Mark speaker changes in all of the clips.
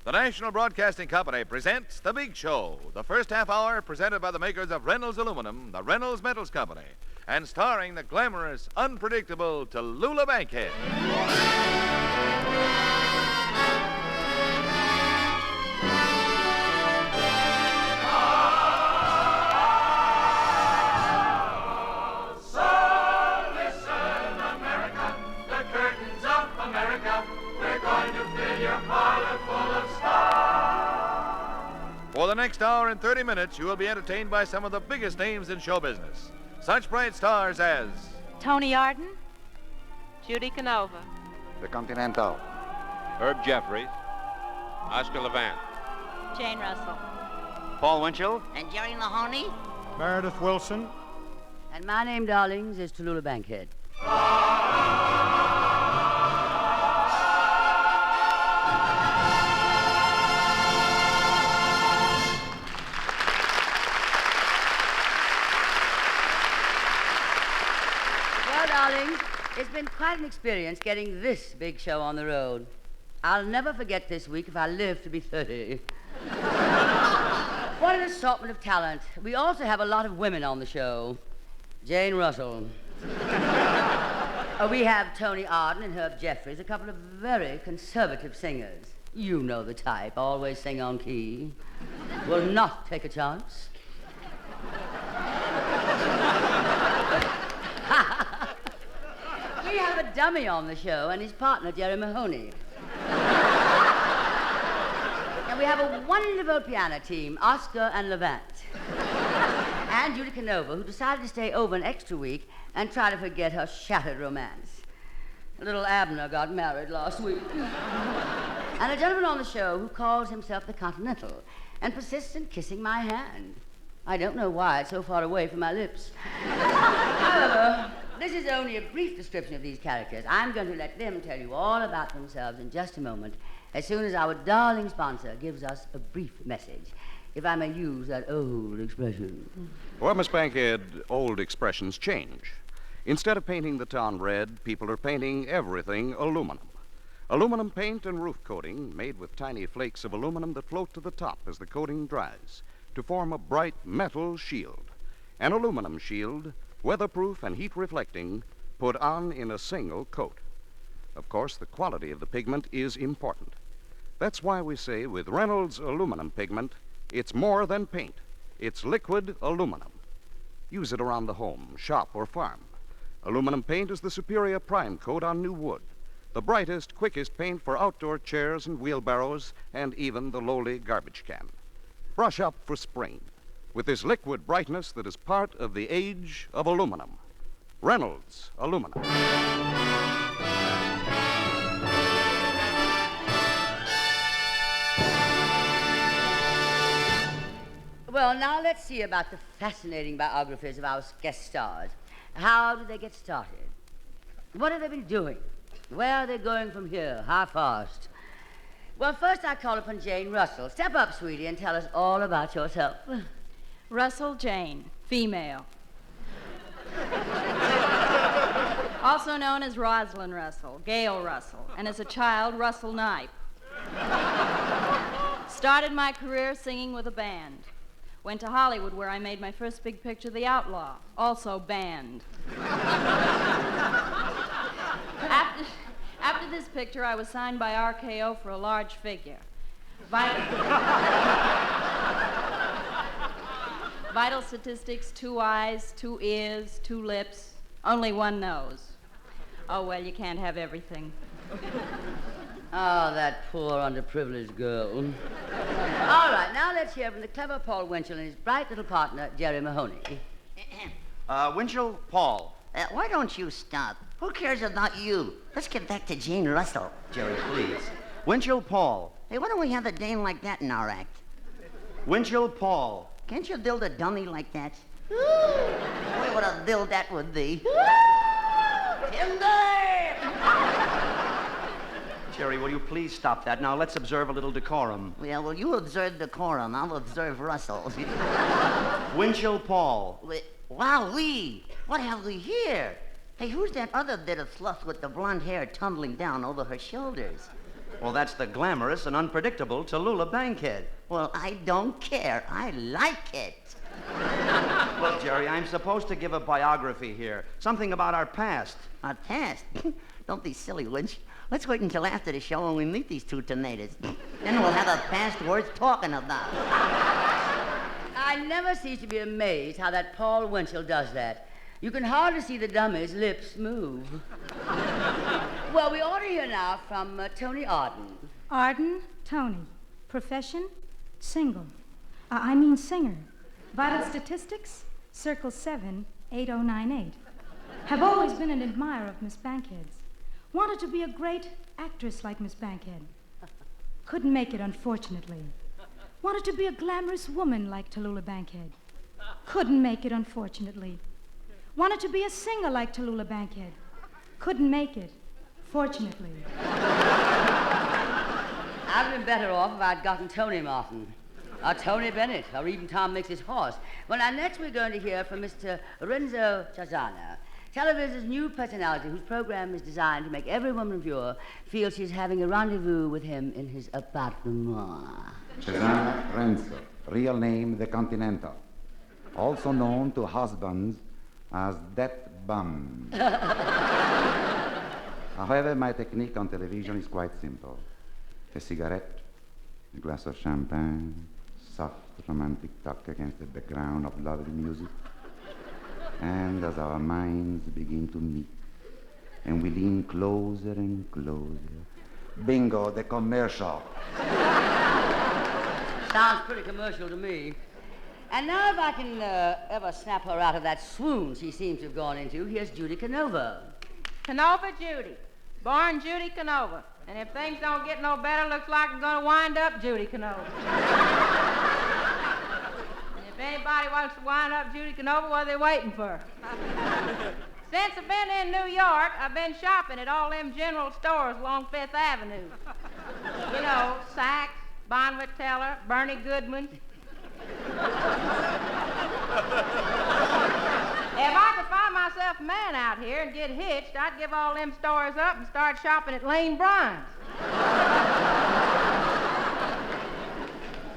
Speaker 1: The National Broadcasting Company presents The Big Show, the first half hour presented by the makers of Reynolds Aluminum, the Reynolds Metals Company, and starring the glamorous, unpredictable Tallulah Bankhead. For the next hour and 30 minutes, you will be entertained by some of the biggest names in show business. Such bright stars as
Speaker 2: Tony Arden,
Speaker 3: Judy Canova,
Speaker 4: The Continental,
Speaker 5: Herb Jeffries, Oscar Levant,
Speaker 2: Jane Russell,
Speaker 4: Paul Winchell,
Speaker 6: And Jerry Mahoney.
Speaker 7: Meredith Wilson.
Speaker 8: And my name, darlings, is Tallulah Bankhead. Well, darlings, it's been quite an experience getting this big show on the road. I'll never forget this week if I live to be 30. What an assortment of talent. We also have a lot of women on the show. Jane Russell. We have Tony Arden and Herb Jeffries, a couple of very conservative singers. You know the type, always sing on key. Will not take a chance. We have a dummy on the show and his partner, Jerry Mahoney. And we have a wonderful piano team, Oscar and Levant. And Judy Canova, who decided to stay over an extra week and try to forget her shattered romance. Little Abner got married last week. And a gentleman on the show who calls himself the Continental and persists in kissing my hand. I don't know why it's so far away from my lips. However, this is only a brief description of these characters. I'm going to let them tell you all about themselves in just a moment, as soon as our darling sponsor gives us a brief message, if I may use that old expression.
Speaker 9: Well, Miss Bankhead, old expressions change. Instead of painting the town red, people are painting everything aluminum. Aluminum paint and roof coating made with tiny flakes of aluminum that float to the top as the coating dries to form a bright metal shield. An aluminum shield, weatherproof and heat-reflecting, put on in a single coat. Of course, the quality of the pigment is important. That's why we say with Reynolds aluminum pigment, it's more than paint. It's liquid aluminum. Use it around the home, shop, or farm. Aluminum paint is the superior prime coat on new wood, the brightest, quickest paint for outdoor chairs and wheelbarrows and even the lowly garbage can. Brush up for spring with this liquid brightness that is part of the age of aluminum. Reynolds aluminum.
Speaker 8: Well, now let's see about the fascinating biographies of our guest stars. How did they get started? What have they been doing? Where are they going from here? How fast? Well, first I call upon Jane Russell. Step up, sweetie, and tell us all about yourself.
Speaker 2: Russell Jane, female. Also known as Rosalind Russell, Gail Russell, and as a child, Russell Knipe. Started my career singing with a band. Went to Hollywood where I made my first big picture, The Outlaw, also band. After this picture, I was signed by RKO for a large figure. Vital statistics, 2 eyes, 2 ears, 2 lips, only 1 nose. Oh, well, you can't have everything.
Speaker 8: Oh, that poor underprivileged girl. All right, now let's hear from the clever Paul Winchell and his bright little partner, Jerry Mahoney.
Speaker 4: Winchell, Paul.
Speaker 6: Why don't you stop? Who cares about you? Let's get back to Jane Russell.
Speaker 4: Jerry, please. Winchell, Paul.
Speaker 6: Hey, why don't we have a dame like that in our act?
Speaker 4: Winchell, Paul.
Speaker 6: Can't you build a dummy like that? Boy, what a build that would be. Timber!
Speaker 4: Jerry, will you please stop that? Now, let's observe a little decorum.
Speaker 6: Well, you observe decorum. I'll observe Russell.
Speaker 4: Winchell, Paul.
Speaker 6: Wowee! What have we here? Hey, who's that other bit of fluff with the blonde hair tumbling down over her shoulders?
Speaker 4: Well, that's the glamorous and unpredictable Tallulah Bankhead.
Speaker 6: Well, I don't care. I like it.
Speaker 4: Look, Jerry, I'm supposed to give a biography here. Something about our past.
Speaker 6: Our past? Don't be silly, Lynch. Let's wait until after the show when we meet these two tornadoes. Then we'll have a past worth talking about.
Speaker 8: I never cease to be amazed how that Paul Winchell does that. You can hardly see the dummy's lips move. Well, we ought to hear now from Tony Arden.
Speaker 7: Arden, Tony. Profession, single. I mean singer. Vital statistics, circle 78098. Have always been an admirer of Miss Bankhead's. Wanted to be a great actress like Miss Bankhead. Couldn't make it, unfortunately. Wanted to be a glamorous woman like Tallulah Bankhead. Couldn't make it, unfortunately. Wanted to be a singer like Tallulah Bankhead. Couldn't make it, fortunately.
Speaker 8: I'd been better off if I'd gotten Tony Martin, or Tony Bennett, or even Tom Mix's horse. Well, now, next we're going to hear from Mr. Renzo Chazana, television's new personality whose program is designed to make every woman viewer feel she's having a rendezvous with him in his appartement.
Speaker 10: Cesana Renzo, real name The Continental, also known to husbands as Death Bum. However, my technique on television is quite simple. A cigarette, a glass of champagne, soft romantic talk against the background of lovely music. And as our minds begin to meet, and we lean closer and closer, bingo, the commercial.
Speaker 8: Sounds pretty commercial to me. And now if I can ever snap her out of that swoon she seems to have gone into, here's Judy Canova.
Speaker 3: Canova Judy. Born Judy Canova. And if things don't get no better, looks like I'm going to wind up Judy Canova. And if anybody wants to wind up Judy Canova, what are they waiting for? Since I've been in New York, I've been shopping at all them general stores along Fifth Avenue. You know, Saks, Bonwit Teller, Bernie Goodman. If I could find myself a man out here and get hitched, I'd give all them stores up and start shopping at Lane Bryant's.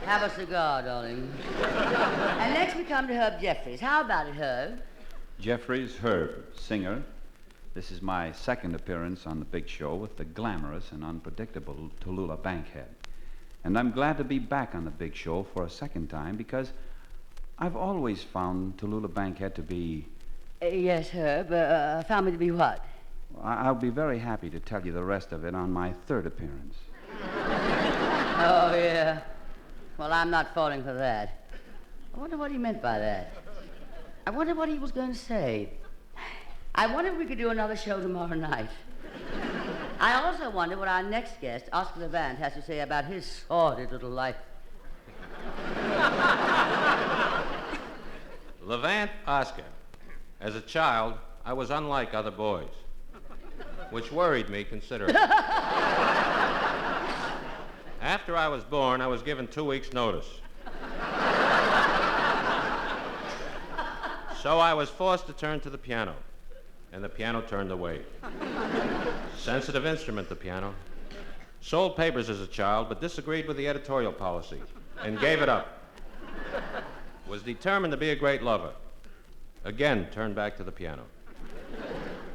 Speaker 8: Have a cigar, darling. And next we come to Herb Jeffries. How about it, Herb?
Speaker 11: Jeffries Herb, singer. This is my second appearance on the big show with the glamorous and unpredictable Tallulah Bankhead. And I'm glad to be back on the big show for a second time because I've always found Tallulah Bankhead to be...
Speaker 8: Yes, Herb. Found me to be what?
Speaker 11: I'll be very happy to tell you the rest of it on my third appearance.
Speaker 8: Oh, yeah. Well, I'm not falling for that. I wonder what he meant by that. I wonder what he was going to say. I wonder if we could do another show tomorrow night. I also wonder what our next guest, Oscar Levant, has to say about his sordid little life.
Speaker 5: Levant Oscar. As a child, I was unlike other boys, which worried me considerably. After I was born, I was given 2 weeks' notice. So I was forced to turn to the piano, and the piano turned away. Sensitive instrument, the piano. Sold papers as a child, but disagreed with the editorial policy, and gave it up. Was determined to be a great lover. Again, turned back to the piano.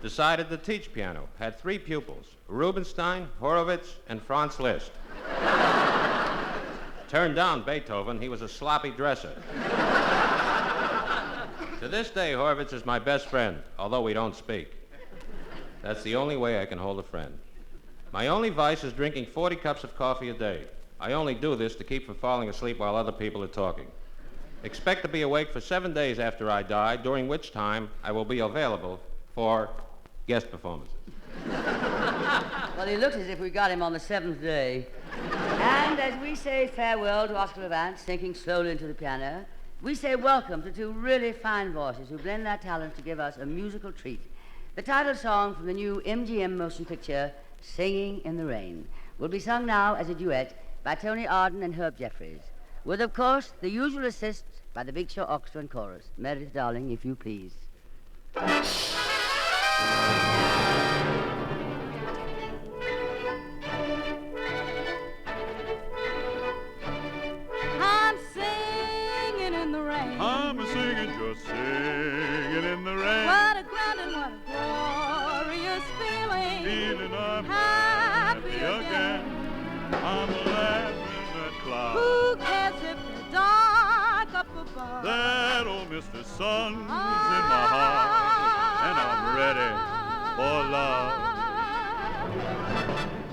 Speaker 5: Decided to teach piano. Had 3 pupils, Rubinstein, Horowitz, and Franz Liszt. Turned down Beethoven. He was a sloppy dresser. To this day, Horowitz is my best friend, although we don't speak. That's the only way I can hold a friend. My only vice is drinking 40 cups of coffee a day. I only do this to keep from falling asleep while other people are talking. Expect to be awake for 7 days after I die, during which time I will be available for guest performances.
Speaker 8: Well, he looks as if we got him on the 7th day. And as we say farewell to Oscar Levant, sinking slowly into the piano, we say welcome to 2 really fine voices who blend their talents to give us a musical treat. The title song from the new MGM motion picture, Singing in the Rain, will be sung now as a duet by Tony Arden and Herb Jeffries, with, of course, the usual assist by the Big Show Orchestra and Chorus. Meredith, darling, if you please.
Speaker 12: above. That old Mr. Sun's in my heart, and I'm ready for love.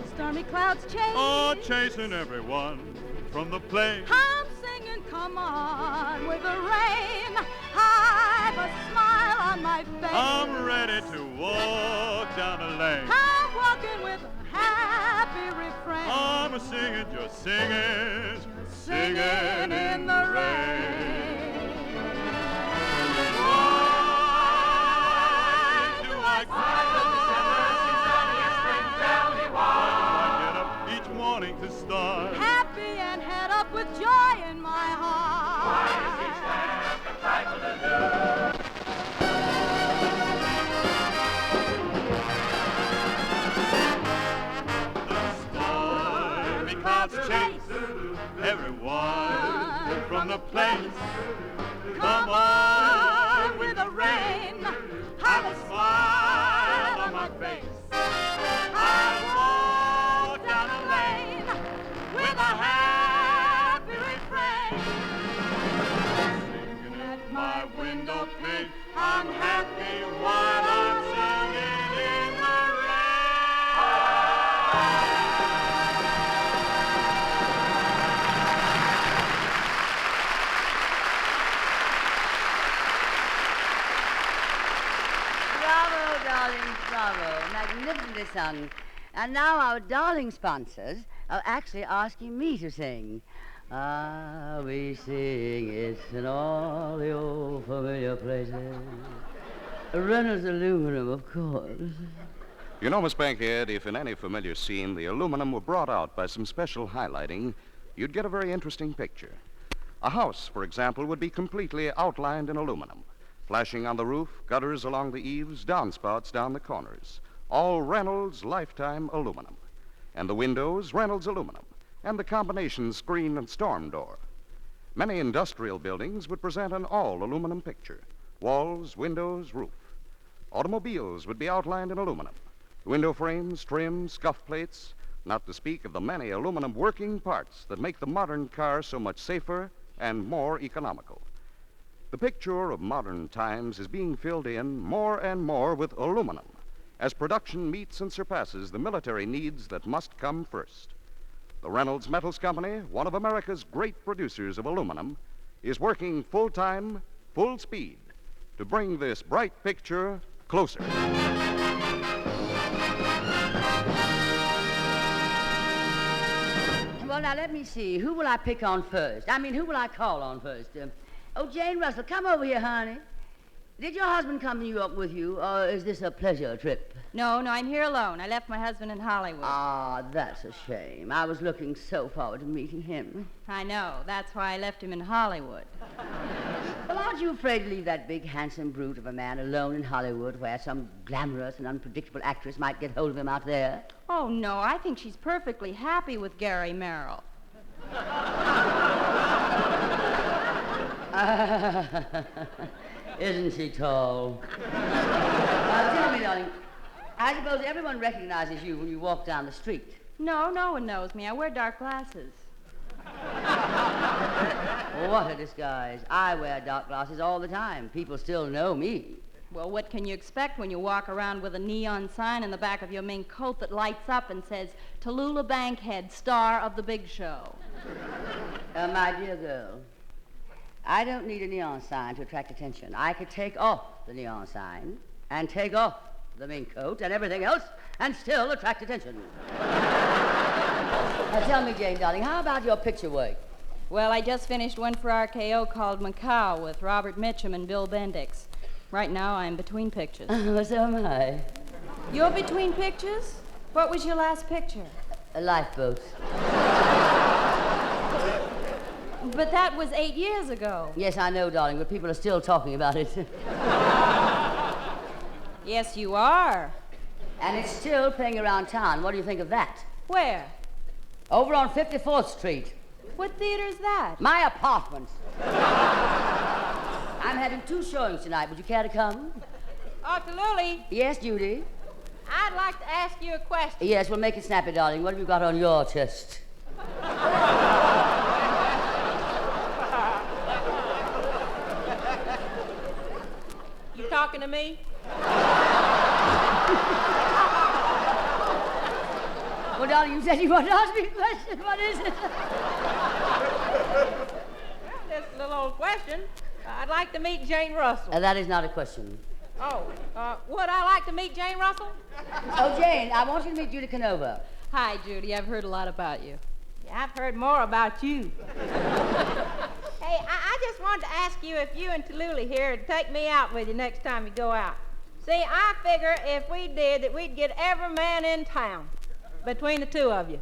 Speaker 7: The stormy clouds chase.
Speaker 12: Oh, chasing everyone from the place.
Speaker 7: I'm singing, come on, with the rain. I've a smile on my face.
Speaker 12: I'm ready to walk down the lane.
Speaker 7: I'm walking with a happy refrain.
Speaker 12: I'm singing, just singing,
Speaker 7: Singing in the rain.
Speaker 12: Why do I get up each morning to start?
Speaker 7: Happy and head up with joy in my heart. Why is each day a trifle to do?
Speaker 12: Chase everyone from the place. Come on with the rain. Have a smile on my face. I walk down the lane with a happy refrain. Singing at my window pane. I'm happy while I'm singing in the
Speaker 8: Bravo, magnificently sung. And now our darling sponsors are actually asking me to sing. Ah, we sing it in all the old familiar places. Reynolds Aluminum, of course.
Speaker 9: You know, Miss Bankhead, if in any familiar scene the aluminum were brought out by some special highlighting, you'd get a very interesting picture. A house, for example, would be completely outlined in aluminum. Flashing on the roof, gutters along the eaves, downspouts down the corners. All Reynolds Lifetime aluminum. And the windows, Reynolds aluminum. And the combination screen and storm door. Many industrial buildings would present an all-aluminum picture. Walls, windows, roof. Automobiles would be outlined in aluminum. Window frames, trim, scuff plates, not to speak of the many aluminum working parts that make the modern car so much safer and more economical. The picture of modern times is being filled in more and more with aluminum as production meets and surpasses the military needs that must come first. The Reynolds Metals Company, one of America's great producers of aluminum, is working full-time, full speed to bring this bright picture closer.
Speaker 8: Well, now, let me see. Who will I pick on first? I mean, who will I call on first? Oh, Jane Russell, come over here, honey. Did your husband come to New York with you, or is this a pleasure trip?
Speaker 2: No, I'm here alone. I left my husband in Hollywood.
Speaker 8: Ah, that's a shame. I was looking so forward to meeting him.
Speaker 2: I know. That's why I left him in Hollywood.
Speaker 8: Well, aren't you afraid to leave that big, handsome brute of a man alone in Hollywood where some glamorous and unpredictable actress might get hold of him out there?
Speaker 2: Oh, no. I think she's perfectly happy with Gary Merrill.
Speaker 8: Isn't she tall? Tell me, darling, I suppose everyone recognizes you when you walk down the street.
Speaker 2: No, no one knows me. I wear dark glasses.
Speaker 8: What a disguise. I wear dark glasses all the time. People still know me.
Speaker 2: Well, what can you expect when you walk around with a neon sign in the back of your mink coat that lights up and says, Tallulah Bankhead, star of the big show?
Speaker 8: My dear girl, I don't need a neon sign to attract attention. I could take off the neon sign and take off the mink coat and everything else and still attract attention. Now tell me, Jane, darling, how about your picture work?
Speaker 2: Well, I just finished one for RKO called Macau with Robert Mitchum and Bill Bendix. Right now, I'm between pictures.
Speaker 8: So am I.
Speaker 2: You're between pictures? What was your last picture?
Speaker 8: A lifeboat.
Speaker 2: But that was 8 years ago.
Speaker 8: Yes, I know, darling, but people are still talking about it.
Speaker 2: Yes, you are.
Speaker 8: And it's still playing around town. What do you think of that?
Speaker 2: Where?
Speaker 8: Over on 54th Street.
Speaker 2: What theater's that?
Speaker 8: My apartment. I'm having 2 showings tonight. Would you care to come?
Speaker 3: Oh, Tallulah,
Speaker 8: Yes, Judy?
Speaker 3: I'd like to ask you a question.
Speaker 8: Yes, we'll make it snappy, darling. What have you got on your chest?
Speaker 3: talking to me?
Speaker 8: Well, darling, you said you wanted to ask me a question. What is it?
Speaker 3: Well, just a little old question. I'd like to meet Jane Russell.
Speaker 8: That is not a question.
Speaker 3: Oh, would I like to meet Jane Russell?
Speaker 8: Oh, Jane, I want you to meet Judy Canova.
Speaker 2: Hi, Judy. I've heard a lot about you.
Speaker 3: Yeah, I've heard more about you. Hey, I just wanted to ask you if you and Tallulah here would take me out with you next time you go out. See, I figure if we did that we'd get every man in town between the two of you.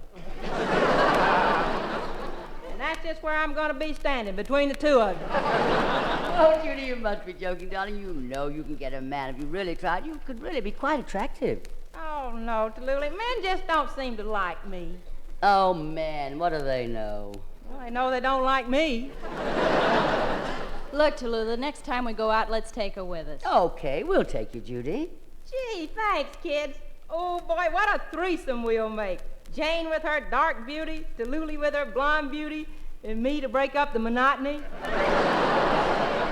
Speaker 3: And that's just where I'm going to be standing, between the two of you.
Speaker 8: Oh, Judy, you must be joking, darling. You know you can get a man if you really tried. You could really be quite attractive.
Speaker 3: Oh, no, Tallulah. Men just don't seem to like me.
Speaker 8: Oh, man, what do they know?
Speaker 3: Well, they know they don't like me.
Speaker 2: Look, Tallulah, the next time we go out, let's take her with us.
Speaker 8: Okay, we'll take you, Judy.
Speaker 3: Gee, thanks, kids. Oh, boy, what a threesome we'll make. Jane with her dark beauty, Tallulah with her blonde beauty, and me to break up the monotony.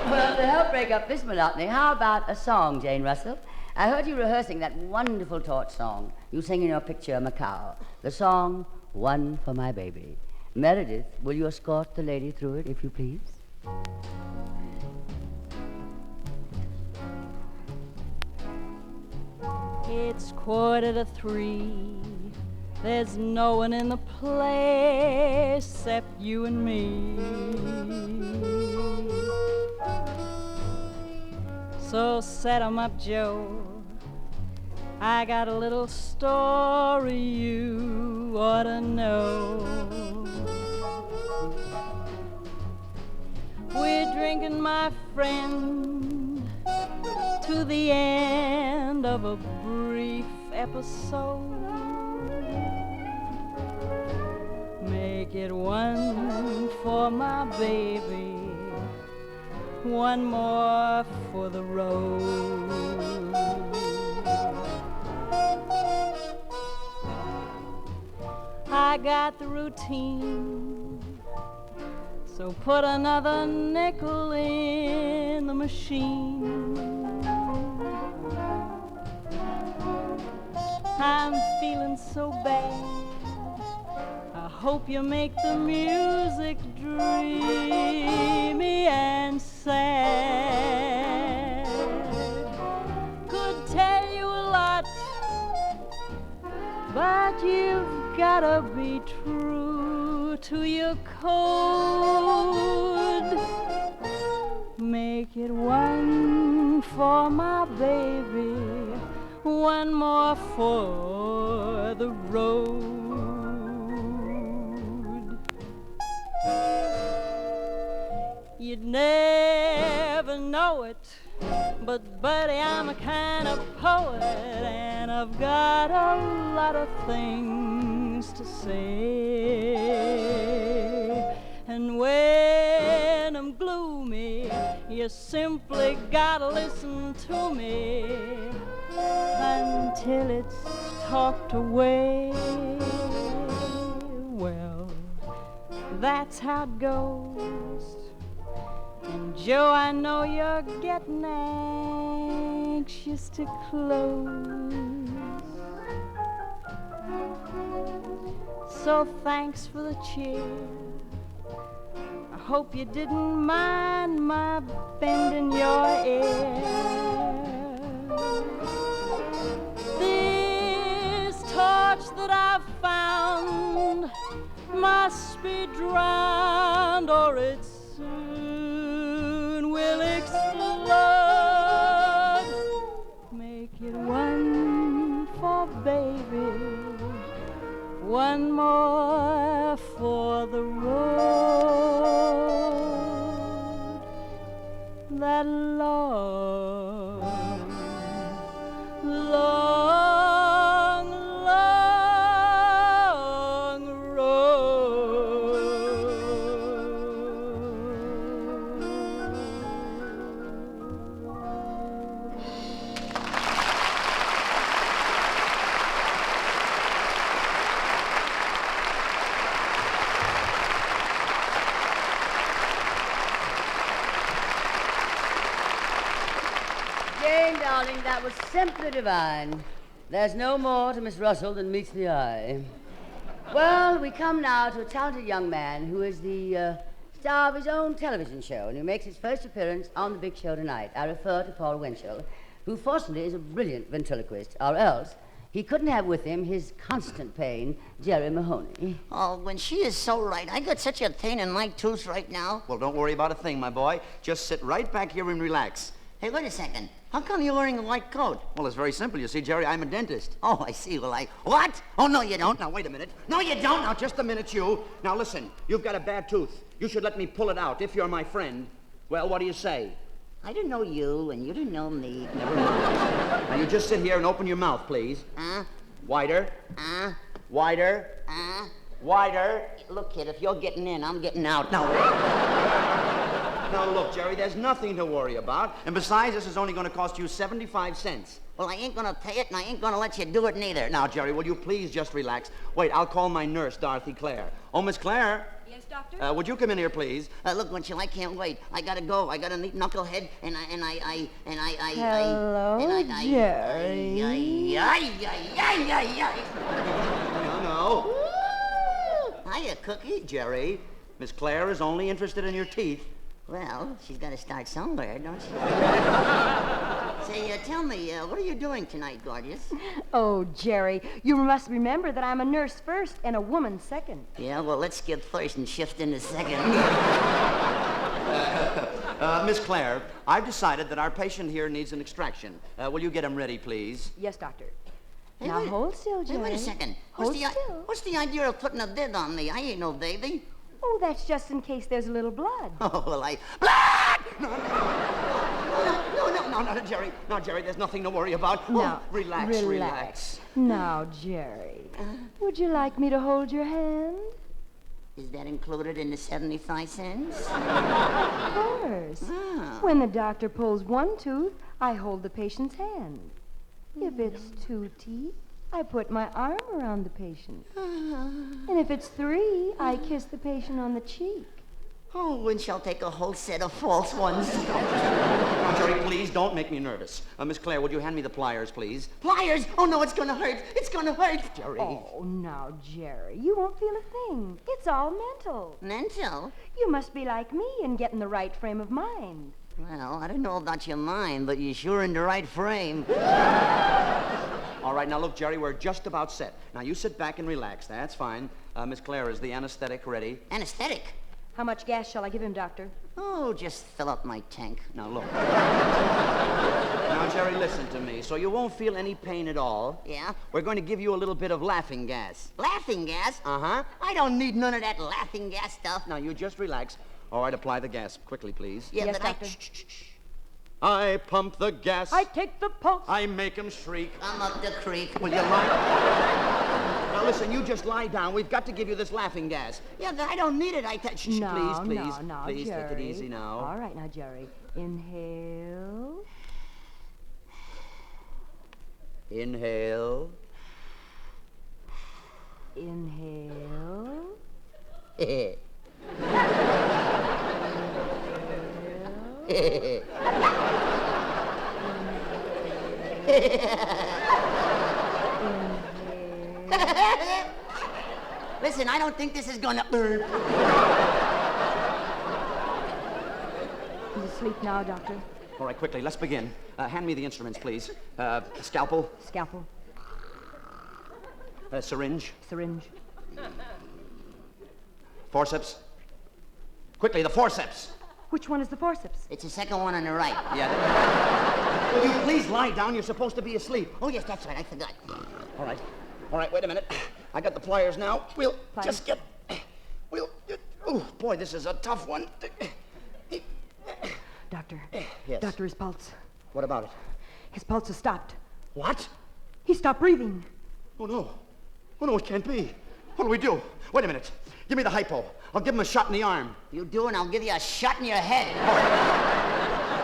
Speaker 8: Well, to help break up this monotony, how about a song, Jane Russell? I heard you rehearsing that wonderful torch song you sing in your picture, Macau. The song, One for My Baby. Meredith, will you escort the lady through it, if you please?
Speaker 2: It's 2:45. There's no one in the place except you and me. So set 'em up, Joe. I got a little story you ought to know. We're drinking, my friend, to the end of a brief episode. Make it one for my baby, one more for the road. I got the routine, so put another nickel in the machine. I'm feeling so bad, I hope you make the music dreamy and sad. Could tell you a lot, but you've gotta be true to your code. Make it one for my baby, one more for the road. You'd never know it, but buddy, I'm a kind of poet, and I've got a lot of things to say. And when I'm gloomy, you simply gotta listen to me until it's talked away. Well, that's how it goes. And Joe, I know you're getting anxious to close. So thanks for the cheer. I hope you didn't mind my bending your ear. This torch that I've found must be drowned, or it soon will explode. Make it one for baby, one more for the road. That long, long, long road.
Speaker 8: darling, that was simply divine. There's no more to Miss Russell than meets the eye. Well, we come now to a talented young man who is the star of his own television show and who makes his first appearance on the big show tonight. I refer to Paul Winchell, who fortunately is a brilliant ventriloquist, or else he couldn't have with him his constant pain, Jerry Mahoney.
Speaker 6: Oh, when she is so right. I got such a pain in my tooth right now.
Speaker 4: Well, don't worry about a thing, my boy. Just sit right back here and relax.
Speaker 6: Hey, wait a second. How come you're wearing a white coat?
Speaker 4: Well, it's very simple. You see, Jerry, I'm a dentist.
Speaker 6: Oh, I see. Well, What? Oh, no, you don't.
Speaker 4: Now, wait a minute. No, you don't. Now, just a minute, you. Now, listen. You've got a bad tooth. You should let me pull it out if you're my friend. Well, what do you say?
Speaker 6: I didn't know you, and you didn't know me.
Speaker 4: Never mind. Now, you just sit here and open your mouth, please. Wider. Wider. Wider.
Speaker 6: Look, kid, if you're getting in, I'm getting out.
Speaker 4: Now, look, Jerry, there's nothing to worry about. And besides, this is only going to cost you 75 cents.
Speaker 6: Well, I ain't gonna pay it, and I ain't gonna let you do it neither.
Speaker 4: Now, Jerry, will you please just relax? Wait, I'll call my nurse, Dorothy Clare. Oh, Miss Clare?
Speaker 7: Yes, doctor?
Speaker 4: Would you come in here, please?
Speaker 6: Look, Winchell, I can't wait. I gotta go. I got a neat knucklehead, and I.
Speaker 2: Hello, Jerry.
Speaker 4: No. Hiya, Cookie. Jerry, Miss Clare is only interested in your teeth.
Speaker 6: Well, she's got to start somewhere, don't she? Say, tell me, what are you doing tonight, gorgeous?
Speaker 2: Oh, Jerry, you must remember that I'm a nurse first and a woman second.
Speaker 6: Yeah, well, let's skip first and shift into second.
Speaker 4: Miss Clare, I've decided that our patient here needs an extraction. Will you get him ready, please?
Speaker 2: Yes, doctor.
Speaker 6: Hey,
Speaker 2: Now, hold still, Jerry.
Speaker 6: Hey, wait a second.
Speaker 2: Hold still.
Speaker 6: What's the idea of putting a bid on me? I ain't no baby.
Speaker 2: Oh, that's just in case there's a little blood.
Speaker 6: Oh, well, Blood!
Speaker 4: No, Jerry. No, Jerry, there's nothing to worry about.
Speaker 2: Now,
Speaker 4: Relax.
Speaker 2: Now, Jerry, would you like me to hold your hand?
Speaker 6: Is that included in the 75 cents?
Speaker 2: Of course.
Speaker 6: Ah.
Speaker 2: When the doctor pulls one tooth, I hold the patient's hand. If it's 2 teeth, I put my arm around the patient. And if it's 3, I kiss the patient on the cheek.
Speaker 6: Oh, and she'll take a whole set of false ones.
Speaker 4: Now, Jerry, please don't make me nervous. Miss Clare, would you hand me the pliers, please?
Speaker 6: Pliers? Oh, no, it's gonna hurt. It's gonna hurt.
Speaker 4: Jerry.
Speaker 2: Oh, now, Jerry, you won't feel a thing. It's all mental.
Speaker 6: Mental?
Speaker 2: You must be like me and get in the right frame of mind.
Speaker 6: Well, I don't know about your mind, but you're sure in the right frame.
Speaker 4: All right, now look, Jerry, we're just about set. Now you sit back and relax. That's fine. Miss Clare, is the anesthetic ready?
Speaker 6: Anesthetic?
Speaker 2: How much gas shall I give him, doctor?
Speaker 6: Oh, just fill up my tank.
Speaker 4: Now look. Now, Jerry, listen to me. So you won't feel any pain at all.
Speaker 6: Yeah?
Speaker 4: We're going to give you a little bit of laughing gas.
Speaker 6: Laughing gas?
Speaker 4: Uh-huh.
Speaker 6: I don't need none of that laughing gas stuff.
Speaker 4: Now you just relax. All right, apply the gas quickly, please.
Speaker 6: Yeah,
Speaker 2: Yes,
Speaker 6: but
Speaker 2: doctor.
Speaker 4: I pump the gas.
Speaker 2: I take the pulse.
Speaker 4: I make him shriek.
Speaker 6: I'm up the creek.
Speaker 4: Will you lie? Now listen, you just lie down. We've got to give you this laughing gas.
Speaker 6: Yeah, but I don't need it.
Speaker 4: Please,
Speaker 2: No,
Speaker 4: please,
Speaker 2: Jerry.
Speaker 4: take it easy now.
Speaker 2: All right, now, Jerry. Inhale.
Speaker 4: Inhale.
Speaker 2: Inhale.
Speaker 6: Listen, I don't think this is gonna burn.
Speaker 2: He's asleep now, doctor.
Speaker 4: All right, quickly, let's begin. Hand me the instruments, please. Scalpel,
Speaker 2: Scalpel.
Speaker 4: syringe,
Speaker 2: Syringe.
Speaker 4: forceps. Quickly, the forceps.
Speaker 2: Which one is the forceps?
Speaker 6: It's the second one on the right.
Speaker 4: Yeah. Will you please lie down? You're supposed to be asleep.
Speaker 6: Oh, yes, that's right. I forgot.
Speaker 4: All right, wait a minute. I got the pliers now. We'll
Speaker 2: Pliers.
Speaker 4: just get... Oh, boy, this is a tough one.
Speaker 2: Doctor.
Speaker 4: Yes.
Speaker 2: Doctor, his pulse.
Speaker 4: What about it?
Speaker 2: His pulse has stopped.
Speaker 4: What?
Speaker 2: He stopped breathing.
Speaker 4: Oh, no. Oh, no, it can't be. What do we do? Wait a minute. Give me the hypo. I'll give him a shot in the arm.
Speaker 6: You do, and I'll give you a shot in your head.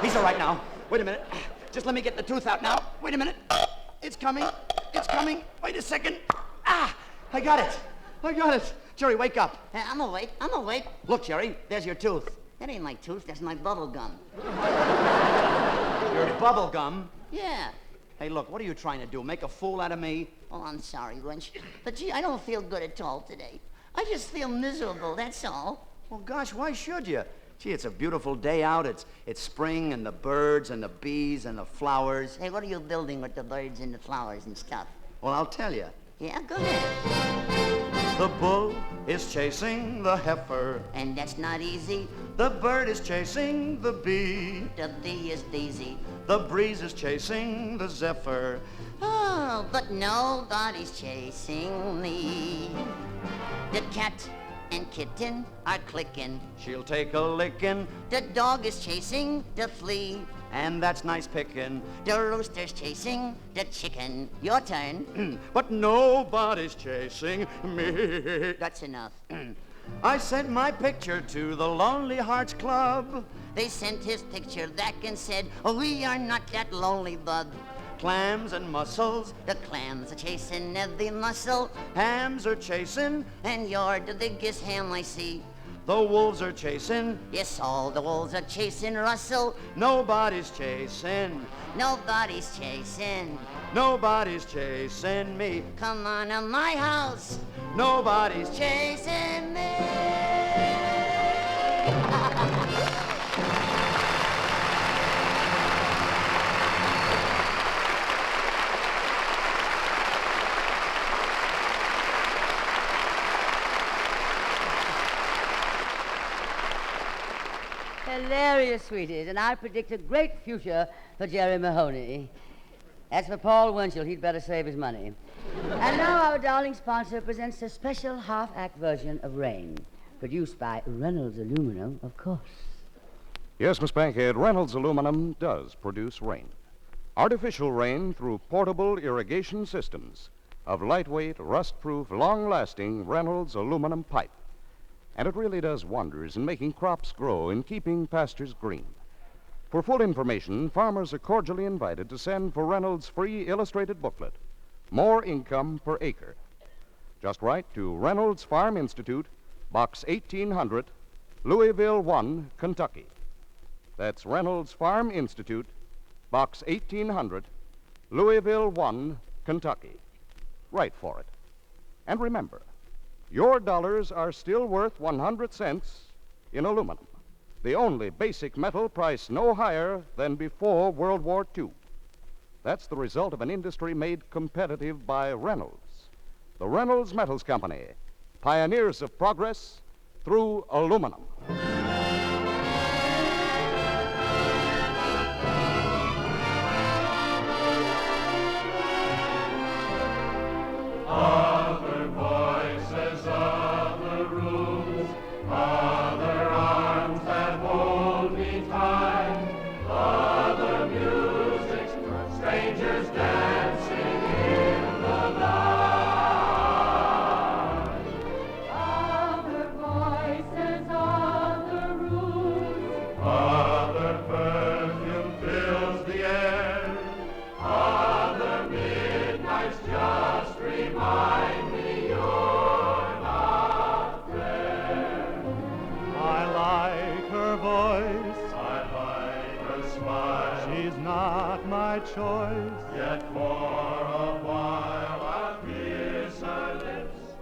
Speaker 4: He's all right now. Wait a minute. Just let me get the tooth out now. Wait a minute. It's coming. It's coming. Wait a second. Ah! I got it. I got it. Jerry, wake up.
Speaker 6: I'm awake. I'm awake.
Speaker 4: Look, Jerry, there's your tooth.
Speaker 6: That ain't my tooth. That's my bubble gum.
Speaker 4: Your bubble gum? Yeah. Hey, look, what are you trying to do? Make a fool out of me?
Speaker 6: Oh, I'm sorry, Lynch. But gee, I don't feel good at all today. I just feel miserable, that's all.
Speaker 4: Well, gosh, why should you? Gee, it's a beautiful day out. It's spring and the birds and the bees and the flowers.
Speaker 6: Hey, what are you building with the birds and the flowers and stuff?
Speaker 4: Well, I'll tell you.
Speaker 6: Yeah, go ahead.
Speaker 4: The bull is chasing the heifer.
Speaker 6: And that's not easy.
Speaker 4: The bird is chasing the bee.
Speaker 6: The bee is Daisy.
Speaker 4: The breeze is chasing the zephyr.
Speaker 6: Oh, but nobody's chasing me. The cat and kitten are clicking.
Speaker 4: She'll take a licking.
Speaker 6: The dog is chasing the flea.
Speaker 4: And that's nice picking.
Speaker 6: The rooster's chasing the chicken. Your turn.
Speaker 4: But nobody's chasing me.
Speaker 6: That's enough.
Speaker 4: I sent my picture to the Lonely Hearts Club.
Speaker 6: They sent his picture back and said, oh, we are not that lonely, bub.
Speaker 4: Clams and mussels.
Speaker 6: The clams are chasing every mussel.
Speaker 4: Hams are chasing.
Speaker 6: And you're the biggest ham I see.
Speaker 4: The wolves are chasing.
Speaker 6: Yes, all the wolves are chasing Russell.
Speaker 4: Nobody's chasing.
Speaker 6: Nobody's chasing.
Speaker 4: Nobody's chasing me.
Speaker 6: Come on to my house.
Speaker 4: Nobody's
Speaker 6: chasing me.
Speaker 8: Hilarious, sweeties, and I predict a great future for Jerry Mahoney. As for Paul Winchell, he'd better save his money. And now our darling sponsor presents a special half-act version of Rain, produced by Reynolds Aluminum, of course.
Speaker 9: Yes, Miss Bankhead, Reynolds Aluminum does produce rain. Artificial rain through portable irrigation systems of lightweight, rust-proof, long-lasting Reynolds aluminum pipe. And it really does wonders in making crops grow and keeping pastures green. For full information, farmers are cordially invited to send for Reynolds' free illustrated booklet, More Income Per Acre. Just write to Reynolds Farm Institute, Box 1800, Louisville 1, Kentucky. That's Reynolds Farm Institute, Box 1800, Louisville 1, Kentucky. Write for it. And remember, your dollars are still worth 100 cents in aluminum, the only basic metal priced no higher than before World War II. That's the result of an industry made competitive by Reynolds, the Reynolds Metals Company, pioneers of progress through aluminum.
Speaker 12: Other voices, other rooms, other arms that hold me tight, other music, strangers dancing in the night. Other voices, other rooms, other perfume fills the air, other midnights just remind me you're not there. I like her voice, I like her smile. She's not my choice, yet for a while I'll kiss her lips.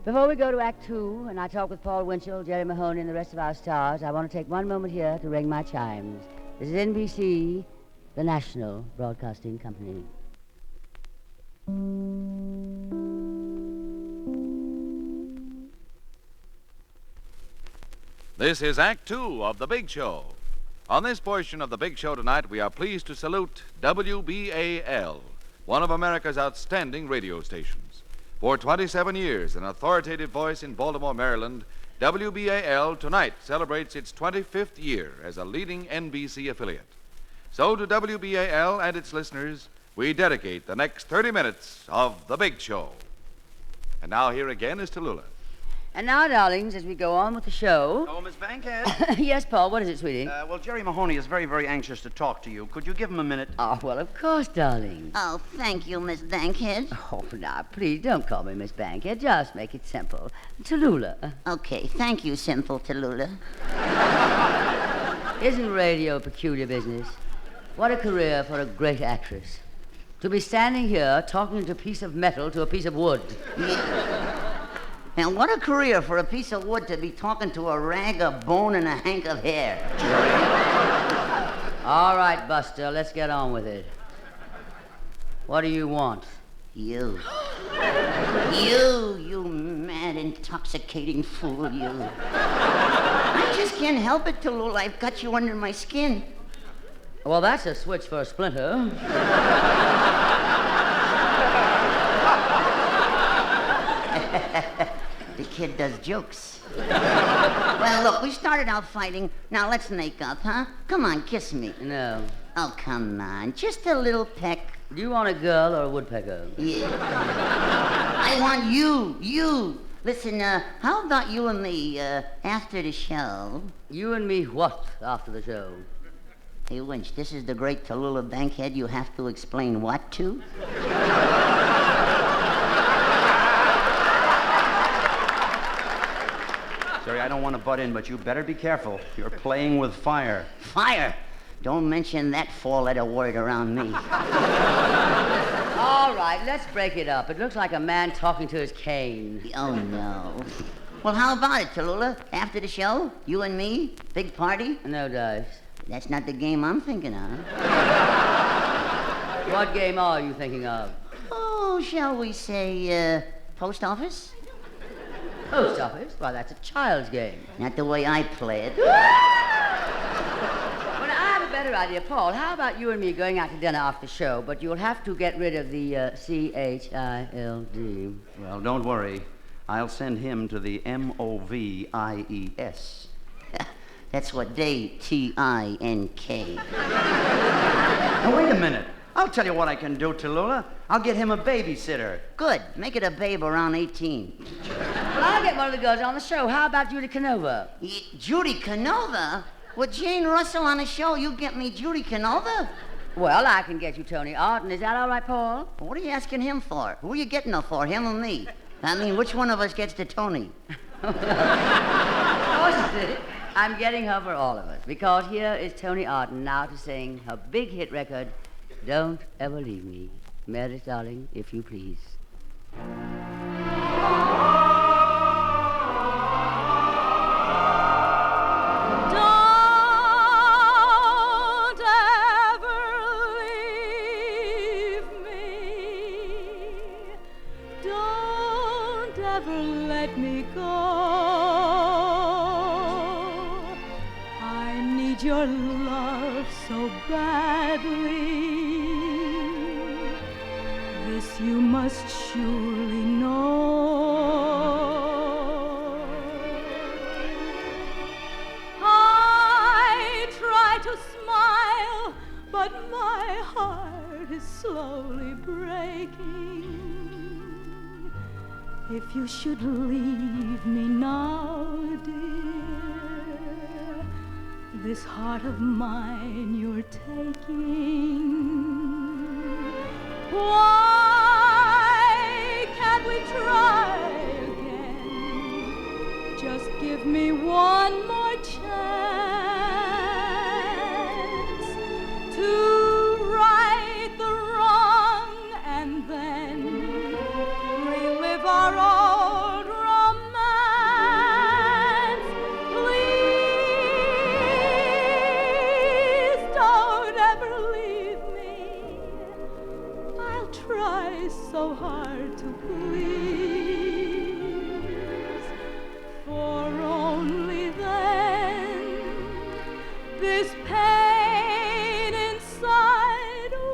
Speaker 8: Before we go to Act Two, and I talk with Paul Winchell, Jerry Mahoney, and the rest of our stars, I want to take one moment here to ring my chimes. This is NBC, the National Broadcasting Company.
Speaker 1: This is Act Two of The Big Show. On this portion of The Big Show tonight, we are pleased to salute WBAL, one of America's outstanding radio stations. For 27 years, an authoritative voice in Baltimore, Maryland, WBAL tonight celebrates its 25th year as a leading NBC affiliate. So to WBAL and its listeners, we dedicate the next 30 minutes of The Big Show. And now here again is Tallulah.
Speaker 8: And now, darlings, as we go on with the show...
Speaker 4: Oh, Miss Bankhead?
Speaker 8: Yes, Paul, what is it, sweetie?
Speaker 4: Well, Jerry Mahoney is very, very anxious to talk to you. Could you give him a minute?
Speaker 8: Oh, well, of course, darling.
Speaker 6: Oh, thank you, Miss Bankhead.
Speaker 8: Oh, now, please don't call me Miss Bankhead. Just make it simple. Tallulah.
Speaker 6: Okay, thank you, simple Tallulah.
Speaker 8: Isn't radio peculiar business? What a career for a great actress. To be standing here talking to a piece of metal to a piece of wood.
Speaker 6: And what a career for a piece of wood to be talking to a rag of bone and a hank of hair.
Speaker 8: All right, Buster, let's get on with it. What do you want?
Speaker 6: You, you mad, intoxicating fool, you. I just can't help it, Tallulah. I've got you under my skin.
Speaker 8: Well, that's a switch for a splinter.
Speaker 6: The kid does jokes. Well, look, we started out fighting. Now let's make up, huh? Come on, kiss me.
Speaker 8: No.
Speaker 6: Oh, come on. Just a little peck.
Speaker 8: Do you want a girl or a woodpecker?
Speaker 6: Yeah. I want you. Listen, how about you and me after the show?
Speaker 8: You and me what after the show?
Speaker 6: Hey, Lynch, this is the great Tallulah Bankhead you have to explain what to?
Speaker 4: Jerry, I don't want to butt in, but you better be careful. You're playing with fire.
Speaker 6: Fire! Don't mention that four-letter word around me.
Speaker 8: All right, let's break it up. It looks like a man talking to his cane.
Speaker 6: Oh, no. Well, how about it, Tallulah? After the show, you and me, big party?
Speaker 8: No dice.
Speaker 6: That's not the game I'm thinking of.
Speaker 8: What game are you thinking of?
Speaker 6: Oh, shall we say, post office?
Speaker 8: Post office? Why, that's a child's game.
Speaker 6: Not the way I play it.
Speaker 8: Well, I have a better idea. Paul, how about you and me going out to dinner after the show, but you'll have to get rid of the C-H-I-L-D.
Speaker 4: Well, don't worry. I'll send him to the M-O-V-I-E-S.
Speaker 6: That's what they T-I-N-K.
Speaker 4: Now, wait a minute. I'll tell you what I can do, Tallulah. I'll get him a babysitter.
Speaker 6: Good. Make it a babe around 18.
Speaker 8: Well, I'll get one of the girls on the show. How about Judy Canova?
Speaker 6: Judy Canova? With Jane Russell on the show, you get me Judy Canova?
Speaker 8: Well, I can get you Tony Arden. Is that all right, Paul?
Speaker 6: What are you asking him for? Who are you getting her for, him or me? I mean, which one of us gets the Tony?
Speaker 8: I'm getting her for all of us, because here is Tony Arden now to sing her big hit record, Don't Ever Leave Me. Meredith, darling, if you please.
Speaker 2: Don't ever leave me. Don't ever let me go. I need your love so badly. This you must surely know. I try to smile, but my heart is slowly breaking. If you should leave me now, dear, this heart of mine you're taking. Why can't we try again? Just give me one more chance to right the wrong and then relive our old romance. Please don't ever leave me. I'll try so hard to please, for only then this pain inside will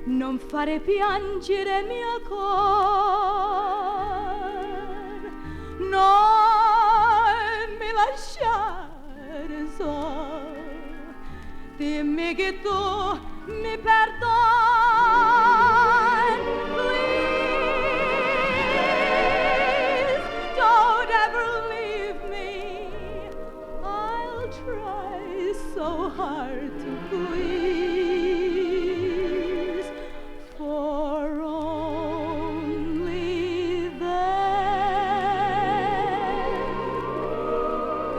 Speaker 2: non fare piangere mio cor, non mi lasciare sol, que tú mi perdón. Please don't ever leave me. I'll try so hard to please, for only then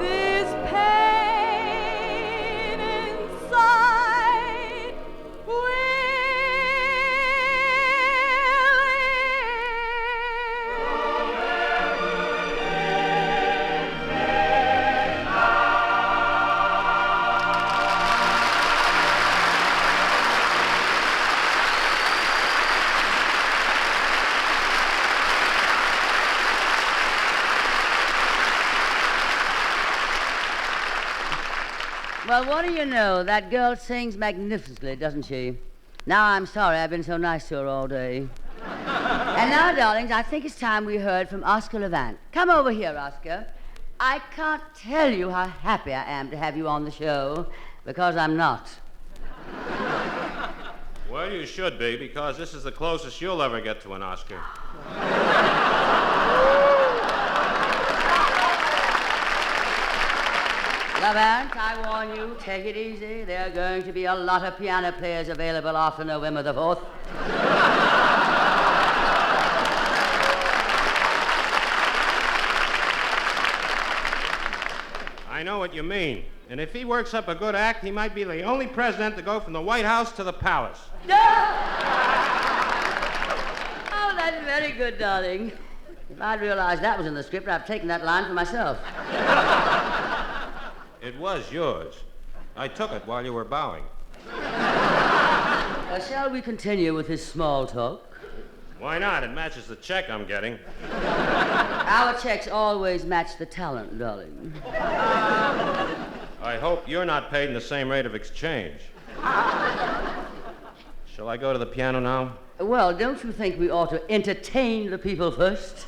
Speaker 2: this pain inside will
Speaker 8: Well, what do you know? That girl sings magnificently, doesn't she? Now, I'm sorry I've been so nice to her all day. And now, darlings, I think it's time we heard from Oscar Levant. Come over here, Oscar. I can't tell you how happy I am to have you on the show, because I'm not.
Speaker 5: Well, you should be, because this is the closest you'll ever get to an Oscar.
Speaker 8: Levant, I warn you, take it easy. There are going to be a lot of piano players available after November the 4th.
Speaker 5: I know what you mean. And if he works up a good act, he might be the only president to go from the White House to the palace.
Speaker 8: Oh, that's very good, darling. If I'd realized that was in the script, I'd have taken that line for myself.
Speaker 5: It was yours. I took it while you were bowing.
Speaker 8: Shall we continue with this small talk?
Speaker 5: Why not? It matches the check I'm getting.
Speaker 8: Our checks always match the talent, darling.
Speaker 5: I hope you're not paid in the same rate of exchange. Shall I go to the piano now?
Speaker 8: Well, don't you think we ought to entertain the people first?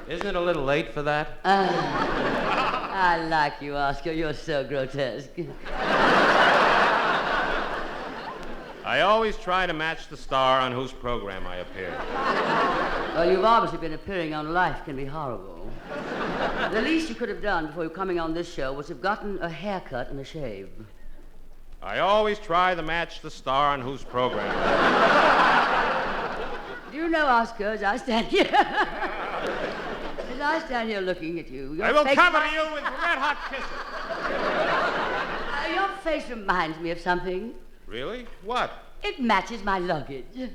Speaker 5: Isn't it a little late for that?
Speaker 8: I like you, Oscar. You're so grotesque.
Speaker 5: I always try to match the star on whose program I appear.
Speaker 8: Well, you've obviously been appearing on Life Can Be Horrible. The least you could have done before you coming on this show was have gotten a haircut and a shave.
Speaker 5: I always try to match the star on whose program.
Speaker 8: Do you know, Oscar, as I stand here... as I stand here looking at you...
Speaker 5: I will cover you with red-hot kisses.
Speaker 8: Your face reminds me of something.
Speaker 5: Really? What?
Speaker 8: It matches my luggage.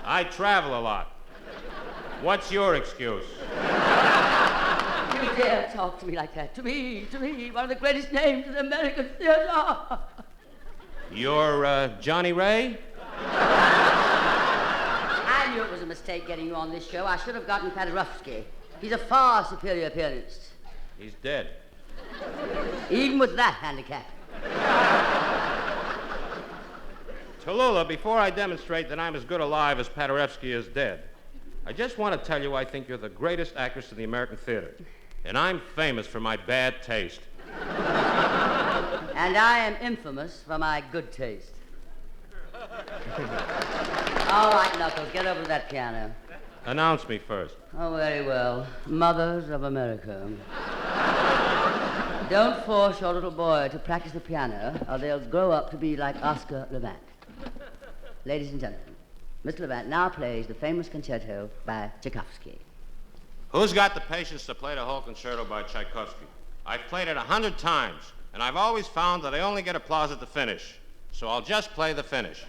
Speaker 5: I travel a lot. What's your excuse?
Speaker 8: You dare talk to me like that. To me, one of the greatest names in American theater.
Speaker 5: You're, Johnny Ray?
Speaker 8: I knew it was a mistake getting you on this show. I should have gotten Paderewski. He's a far superior pianist.
Speaker 5: He's dead.
Speaker 8: Even with that handicap.
Speaker 5: Tallulah, before I demonstrate that I'm as good alive as Paderewski is dead, I just want to tell you I think you're the greatest actress in the American theater. And I'm famous for my bad taste.
Speaker 8: And I am infamous for my good taste. All right, Knuckles, get over to that piano.
Speaker 5: Announce me first.
Speaker 8: Oh, very well. Mothers of America. Don't force your little boy to practice the piano, or they'll grow up to be like Oscar Levant. Ladies and gentlemen, Mr. Levant now plays the famous concerto by Tchaikovsky.
Speaker 5: Who's got the patience to play the whole concerto by Tchaikovsky? I've played it 100 times, and I've always found that I only get applause at the finish. So I'll just play the finish.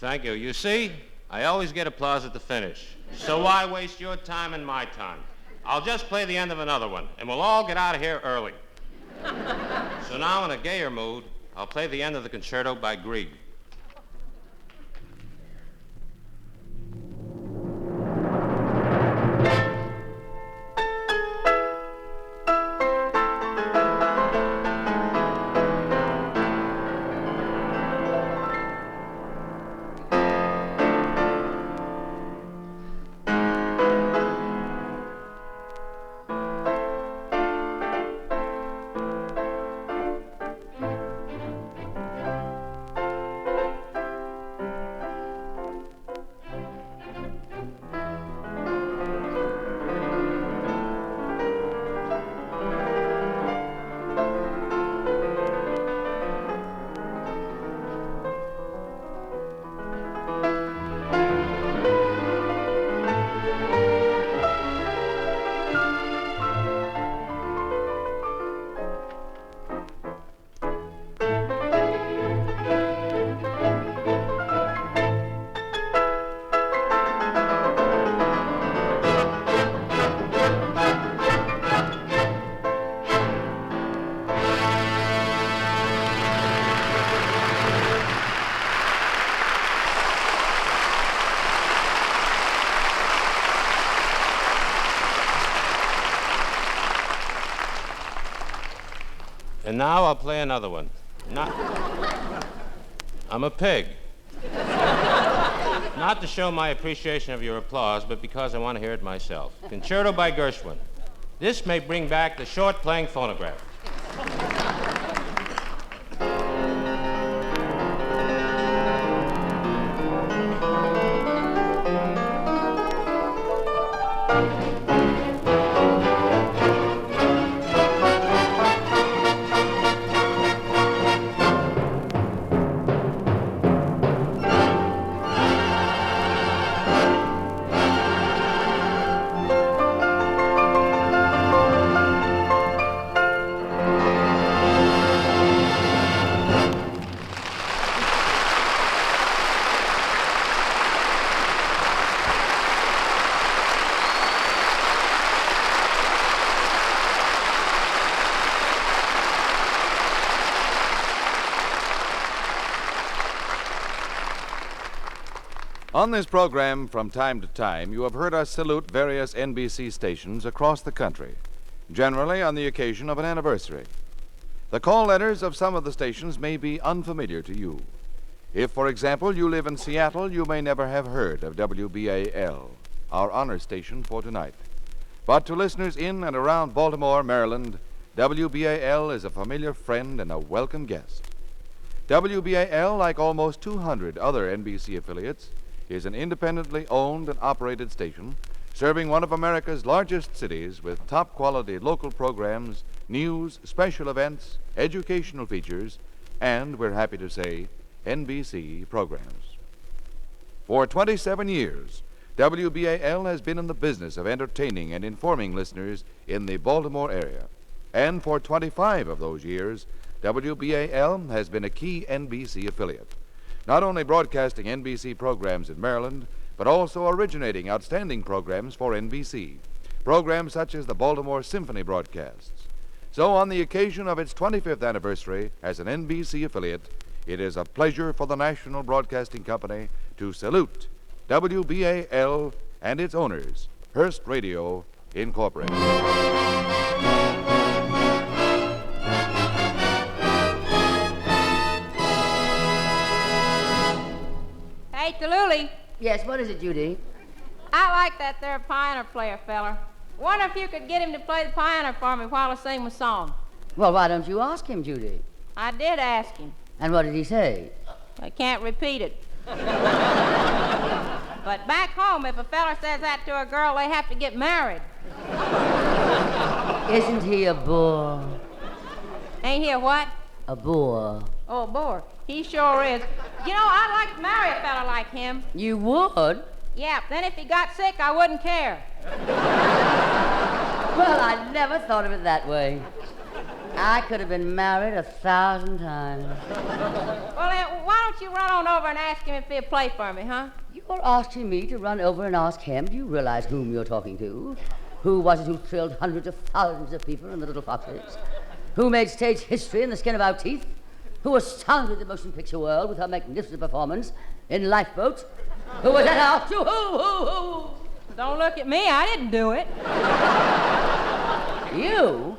Speaker 5: Thank you. You see, I always get applause at the finish. So why waste your time and my time? I'll just play the end of another one, and we'll all get out of here early. So now, in a gayer mood, I'll play the end of the concerto by Grieg. And now I'll play another one. I'm a pig. Not to show my appreciation of your applause, but because I want to hear it myself. Concerto by Gershwin. This may bring back the short-playing phonograph.
Speaker 1: On this program, from time to time, you have heard us salute various NBC stations across the country, generally on the occasion of an anniversary. The call letters of some of the stations may be unfamiliar to you. If, for example, you live in Seattle, you may never have heard of WBAL, our honor station for tonight. But to listeners in and around Baltimore, Maryland, WBAL is a familiar friend and a welcome guest. WBAL, like almost 200 other NBC affiliates, is an independently owned and operated station serving one of America's largest cities with top-quality local programs, news, special events, educational features, and, we're happy to say, NBC programs. For 27 years, WBAL has been in the business of entertaining and informing listeners in the Baltimore area. And for 25 of those years, WBAL has been a key NBC affiliate, not only broadcasting NBC programs in Maryland, but also originating outstanding programs for NBC, programs such as the Baltimore Symphony broadcasts. So on the occasion of its 25th anniversary as an NBC affiliate, it is a pleasure for the National Broadcasting Company to salute WBAL and its owners, Hearst Radio Incorporated.
Speaker 3: Hey, Tallulah.
Speaker 8: Yes, what is it, Judy?
Speaker 3: I like that there piano player feller. Wonder if you could get him to play the piano for me while I sing my song.
Speaker 8: Well, why don't you ask him, Judy?
Speaker 3: I did ask him.
Speaker 8: And what did he say?
Speaker 3: I can't repeat it. But back home, if a feller says that to a girl, they have to get married.
Speaker 8: Isn't he a bore?
Speaker 3: Ain't he a what?
Speaker 8: A bore.
Speaker 3: Oh, a bore. He sure is. You know, I'd like to marry a fella like him.
Speaker 8: You would?
Speaker 3: Yeah, then if he got sick, I wouldn't care.
Speaker 8: Well, I never thought of it that way. I could have been married 1,000 times.
Speaker 3: Well, then, why don't don't you run on over and ask him if he'll play for me, huh?
Speaker 8: You're asking me to run over and ask him. Do you realize whom you're talking to? Who was it who thrilled hundreds of thousands of people in the Little Foxes? Who made stage history in The Skin of Our Teeth? Who astounded the motion picture world with her magnificent performance in Lifeboat? Who was at our... Who?
Speaker 3: Don't look at me. I didn't do it.
Speaker 8: You?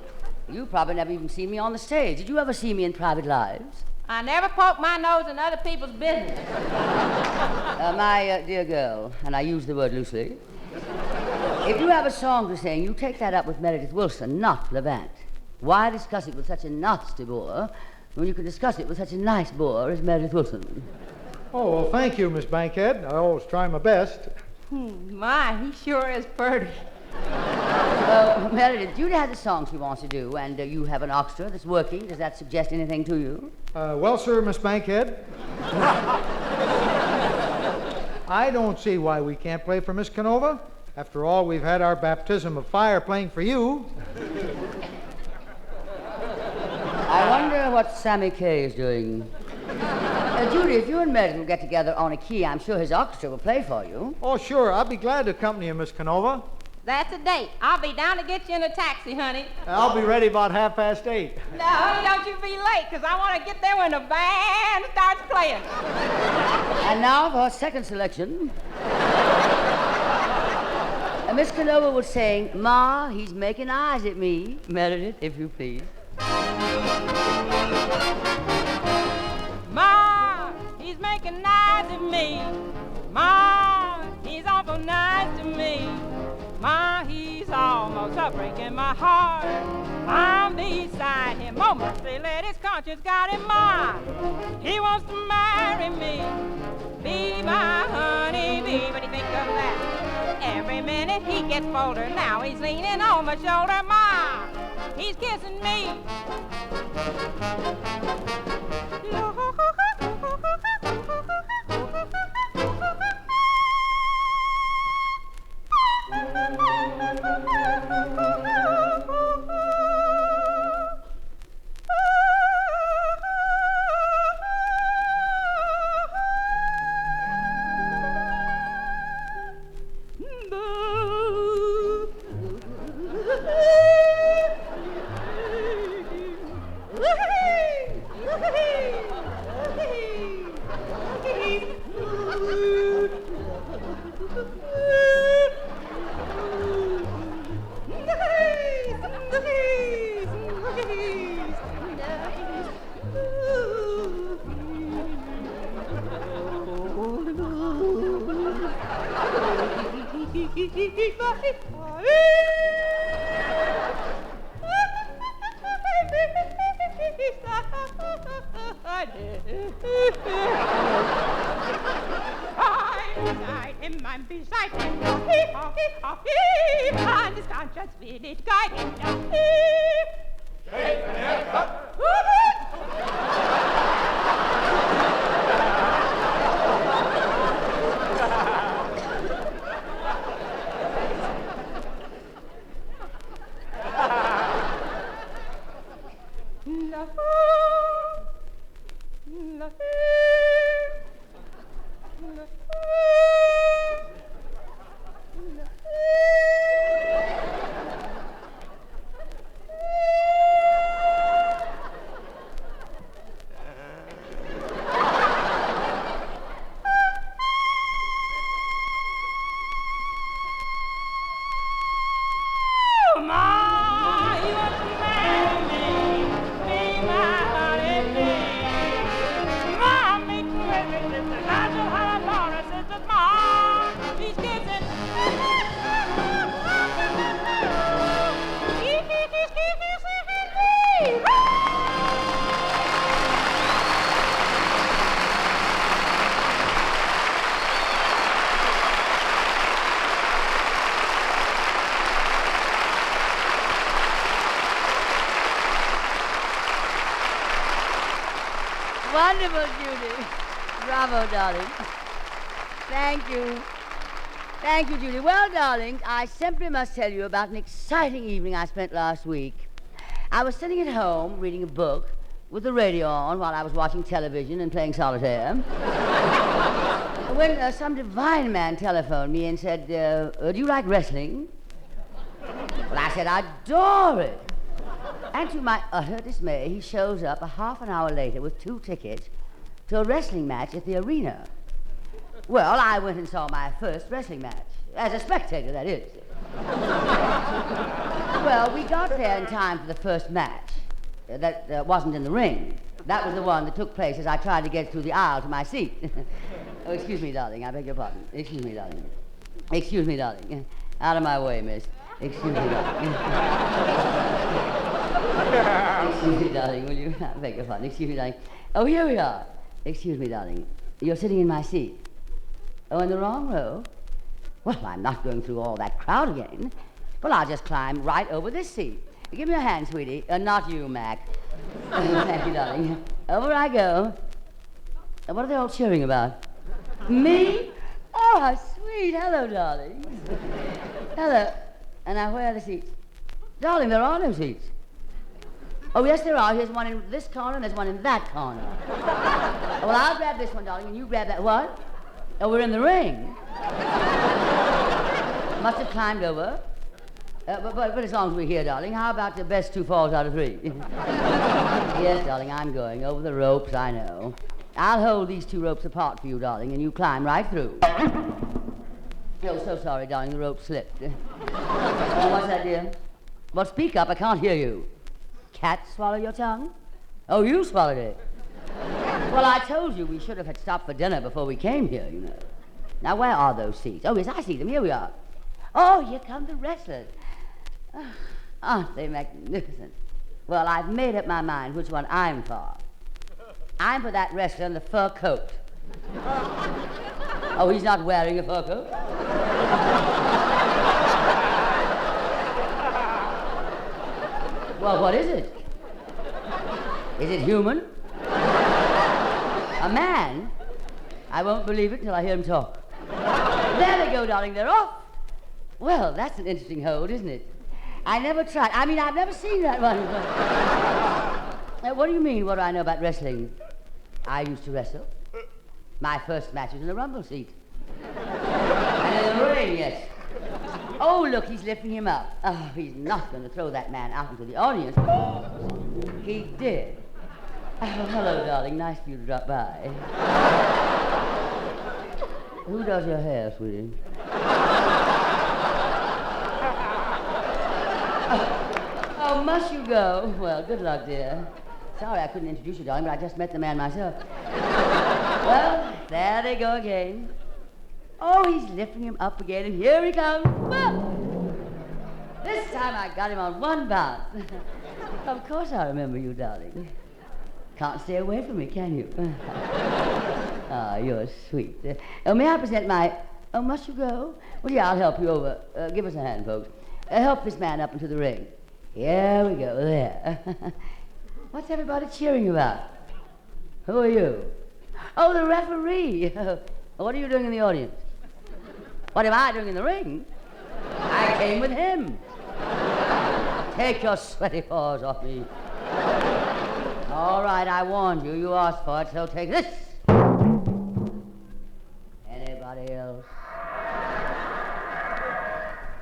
Speaker 8: You probably never even seen me on the stage. Did you ever see me in private lives?
Speaker 3: I never poke my nose in other people's business.
Speaker 8: My dear girl, and I use the word loosely, if you have a song to sing, you take that up with Meredith Wilson, not Levant. Why discuss it with such a nasty bore when you can discuss it with such a nice bore as Meredith Wilson?
Speaker 13: Oh, well, thank you, Miss Bankhead. I always try my best.
Speaker 3: My, he sure is pretty.
Speaker 8: Meredith, Judy has a song she wants to do, and you have an orchestra that's working. Does that suggest anything to you?
Speaker 13: Well, sir, Miss Bankhead, I don't see why we can't play for Miss Canova. After all, we've had our baptism of fire playing for you.
Speaker 8: I wonder what Sammy Kaye is doing. Judy, if you and Meredith will get together on a key, I'm sure his orchestra will play for you.
Speaker 13: Oh, sure. I'll be glad to accompany you, Miss Canova.
Speaker 3: That's a date. I'll be down to get you in a taxi, honey.
Speaker 13: I'll be ready about 8:30.
Speaker 3: No, honey, don't you be late, because I want to get there when the band starts playing.
Speaker 8: And now for our second selection. Miss Canova will sing, Ma, he's making eyes at me. Meredith, if you please.
Speaker 2: Ma, he's making eyes at me. Ma, he's awful nice to me. Ma, he's almost a breaking my heart. I'm beside him, almost let his conscience got him. Ma, he wants to marry me. Be my honey bee. What do you think of that? Every minute he gets bolder. Now he's leaning on my shoulder. Ma, he's kissing me. I'm beside him. And his conscience will it guide him. Shake the haircut.
Speaker 8: Wonderful, Judy. Bravo, darling. Thank you. Thank you, Judy. Well, darling, I simply must tell you about an exciting evening I spent last week. I was sitting at home reading a book with the radio on while I was watching television and playing solitaire. When some divine man telephoned me and said, do you like wrestling? Well, I said, I adore it. And to my utter dismay, he shows up a half an hour later with 2 tickets to a wrestling match at the arena. Well, I went and saw my first wrestling match. As a spectator, that is. Well, we got there in time for the first match. That wasn't in the ring. That was the one that took place as I tried to get through the aisle to my seat. Oh, excuse me, darling. I beg your pardon. Excuse me, darling. Excuse me, darling. Out of my way, miss. Excuse me, darling. Excuse me, darling, will you? I beg your pardon. Excuse me, darling. Oh, here we are. Excuse me, darling. You're sitting in my seat. Oh, in the wrong row? Well, I'm not going through all that crowd again. Well, I'll just climb right over this seat. Give me a hand, sweetie. Not you, Mac. Thank you, darling. Over I go. What are they all cheering about? Me? Oh, how sweet. Hello, darling. Hello. And now, where are the seats? Darling, there are no seats. Oh, yes, there are. Here's one in this corner and there's one in that corner. Well, I'll grab this one, darling, and you grab that. What? Oh, we're in the ring. Must have climbed over. But as long as we're here, darling, how about the best 2 falls out of 3? Yes, darling, I'm going. Over the ropes, I know. I'll hold these 2 ropes apart for you, darling, and you climb right through. Oh, so sorry, darling, the rope slipped. Oh, what's that, dear? Well, speak up, I can't hear you. Cat swallow your tongue? Oh, you swallowed it. Well, I told you we should have had stopped for dinner before we came here, you know. Now, where are those seats? Oh, yes, I see them. Here we are. Oh, here come the wrestlers. Oh, aren't they magnificent? Well, I've made up my mind which one I'm for. I'm for that wrestler in the fur coat. Oh, he's not wearing a fur coat? Well, what is it? Is it human? A man? I won't believe it till I hear him talk. There they go, darling, they're off. Well, that's an interesting hold, isn't it? I never tried. I mean, I've never seen that one. What do you mean, what do I know about wrestling? I used to wrestle. My first match was in a rumble seat. And in the ring, yes. Oh, look, he's lifting him up. Oh, he's not going to throw that man out into the audience. He did. Oh, hello, darling. Nice for you to drop by. Who does your hair, sweetie? Oh, must you go? Well, good luck, dear. Sorry I couldn't introduce you, darling, but I just met the man myself. Well, there they go again. Oh, he's lifting him up again, and here he comes. Well, this time I got him on one bounce. Of course I remember you, darling. Can't stay away from me, can you? Ah, you're sweet. May I present my... Oh, must you go? Well, yeah, I'll help you over. Give us a hand, folks. Help this man up into the ring. Here we go, there. What's everybody cheering about? Who are you? Oh, the referee. What are you doing in the audience? What am I doing in the ring? I came with him. Take your sweaty paws off me. All right, I warned you. You asked for it, so take this. Anybody else?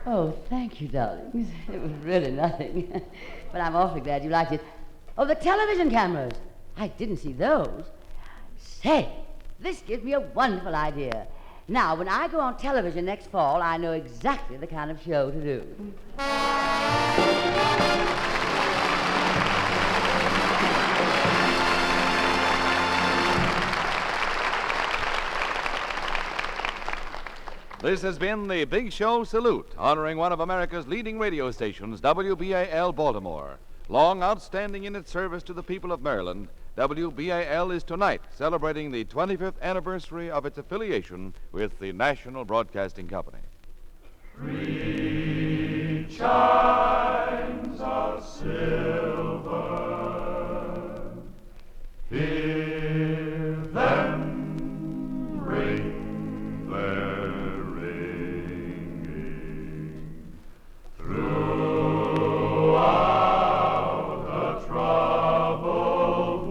Speaker 8: Oh, thank you, darling. It was really nothing. But I'm awfully glad you liked it. Oh, the television cameras. I didn't see those. Say, this gives me a wonderful idea. Now, when I go on television next fall, I know exactly the kind of show to do.
Speaker 1: This has been the Big Show Salute, honoring one of America's leading radio stations, WBAL Baltimore. Long outstanding in its service to the people of Maryland, WBAL is tonight celebrating the 25th anniversary of its affiliation with the National Broadcasting Company.
Speaker 12: 3 chimes of silver, hear them ring, they're ringing throughout the troubled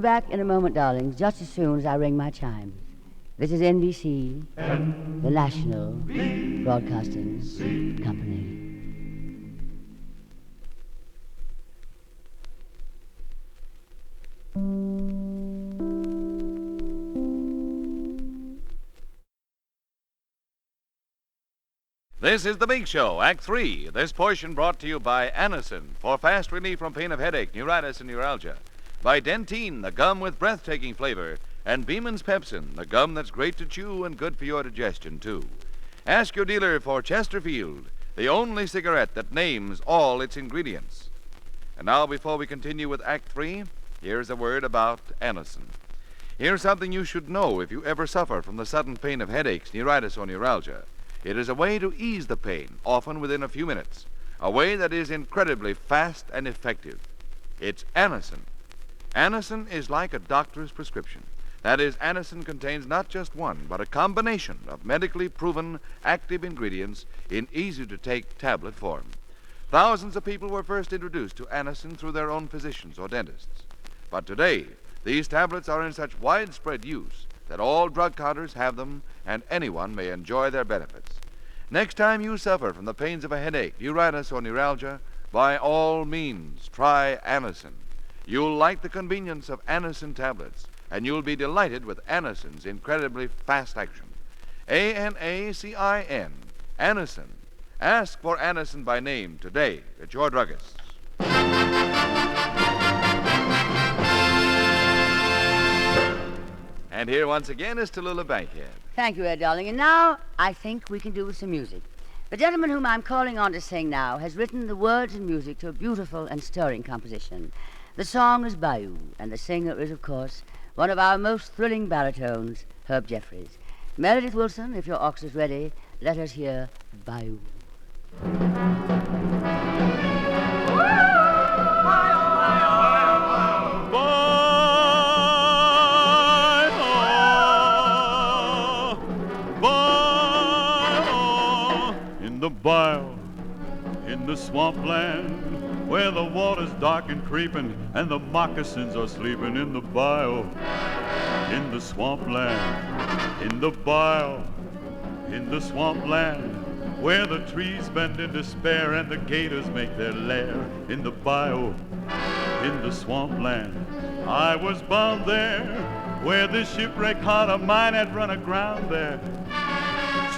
Speaker 8: back in a moment, darlings, just as soon as I ring my chimes. This is NBC, the National Broadcasting Company.
Speaker 1: This is The Big Show, Act 3. This portion brought to you by Anacin for fast relief from pain of headache, neuritis, and neuralgia. By Dentine, the gum with breathtaking flavor. And Beeman's Pepsin, the gum that's great to chew and good for your digestion, too. Ask your dealer for Chesterfield, the only cigarette that names all its ingredients. And now, before we continue with Act 3, here's a word about Anacin. Here's something you should know if you ever suffer from the sudden pain of headaches, neuritis, or neuralgia. It is a way to ease the pain, often within a few minutes. A way that is incredibly fast and effective. It's Anacin. Anacin is like a doctor's prescription. That is, Anacin contains not just one, but a combination of medically proven active ingredients in easy-to-take tablet form. Thousands of people were first introduced to Anacin through their own physicians or dentists. But today, these tablets are in such widespread use that all drug counters have them and anyone may enjoy their benefits. Next time you suffer from the pains of a headache, neuritis, or neuralgia, by all means, try Anacin. You'll like the convenience of Anacin tablets, and you'll be delighted with Anacin's incredibly fast action. A-N-A-C-I-N, Anacin. Ask for Anacin by name today at your druggist's. And here once again is Tallulah Bankhead.
Speaker 8: Thank you, Ed, darling. And now I think we can do with some music. The gentleman whom I'm calling on to sing now has written the words and music to a beautiful and stirring composition. The song is Bayou, and the singer is, of course, one of our most thrilling baritones, Herb Jeffries. Meredith Wilson, if your ox is ready, let us hear Bayou.
Speaker 12: In the bayou, in the swampland, where the water's dark and creeping and the moccasins are sleeping in the bayou, in the swampland, in the bayou, in the swampland, where the trees bend in despair and the gators make their lair, in the bayou, in the swampland. I was bound there, where the shipwreck heart of mine had run aground there,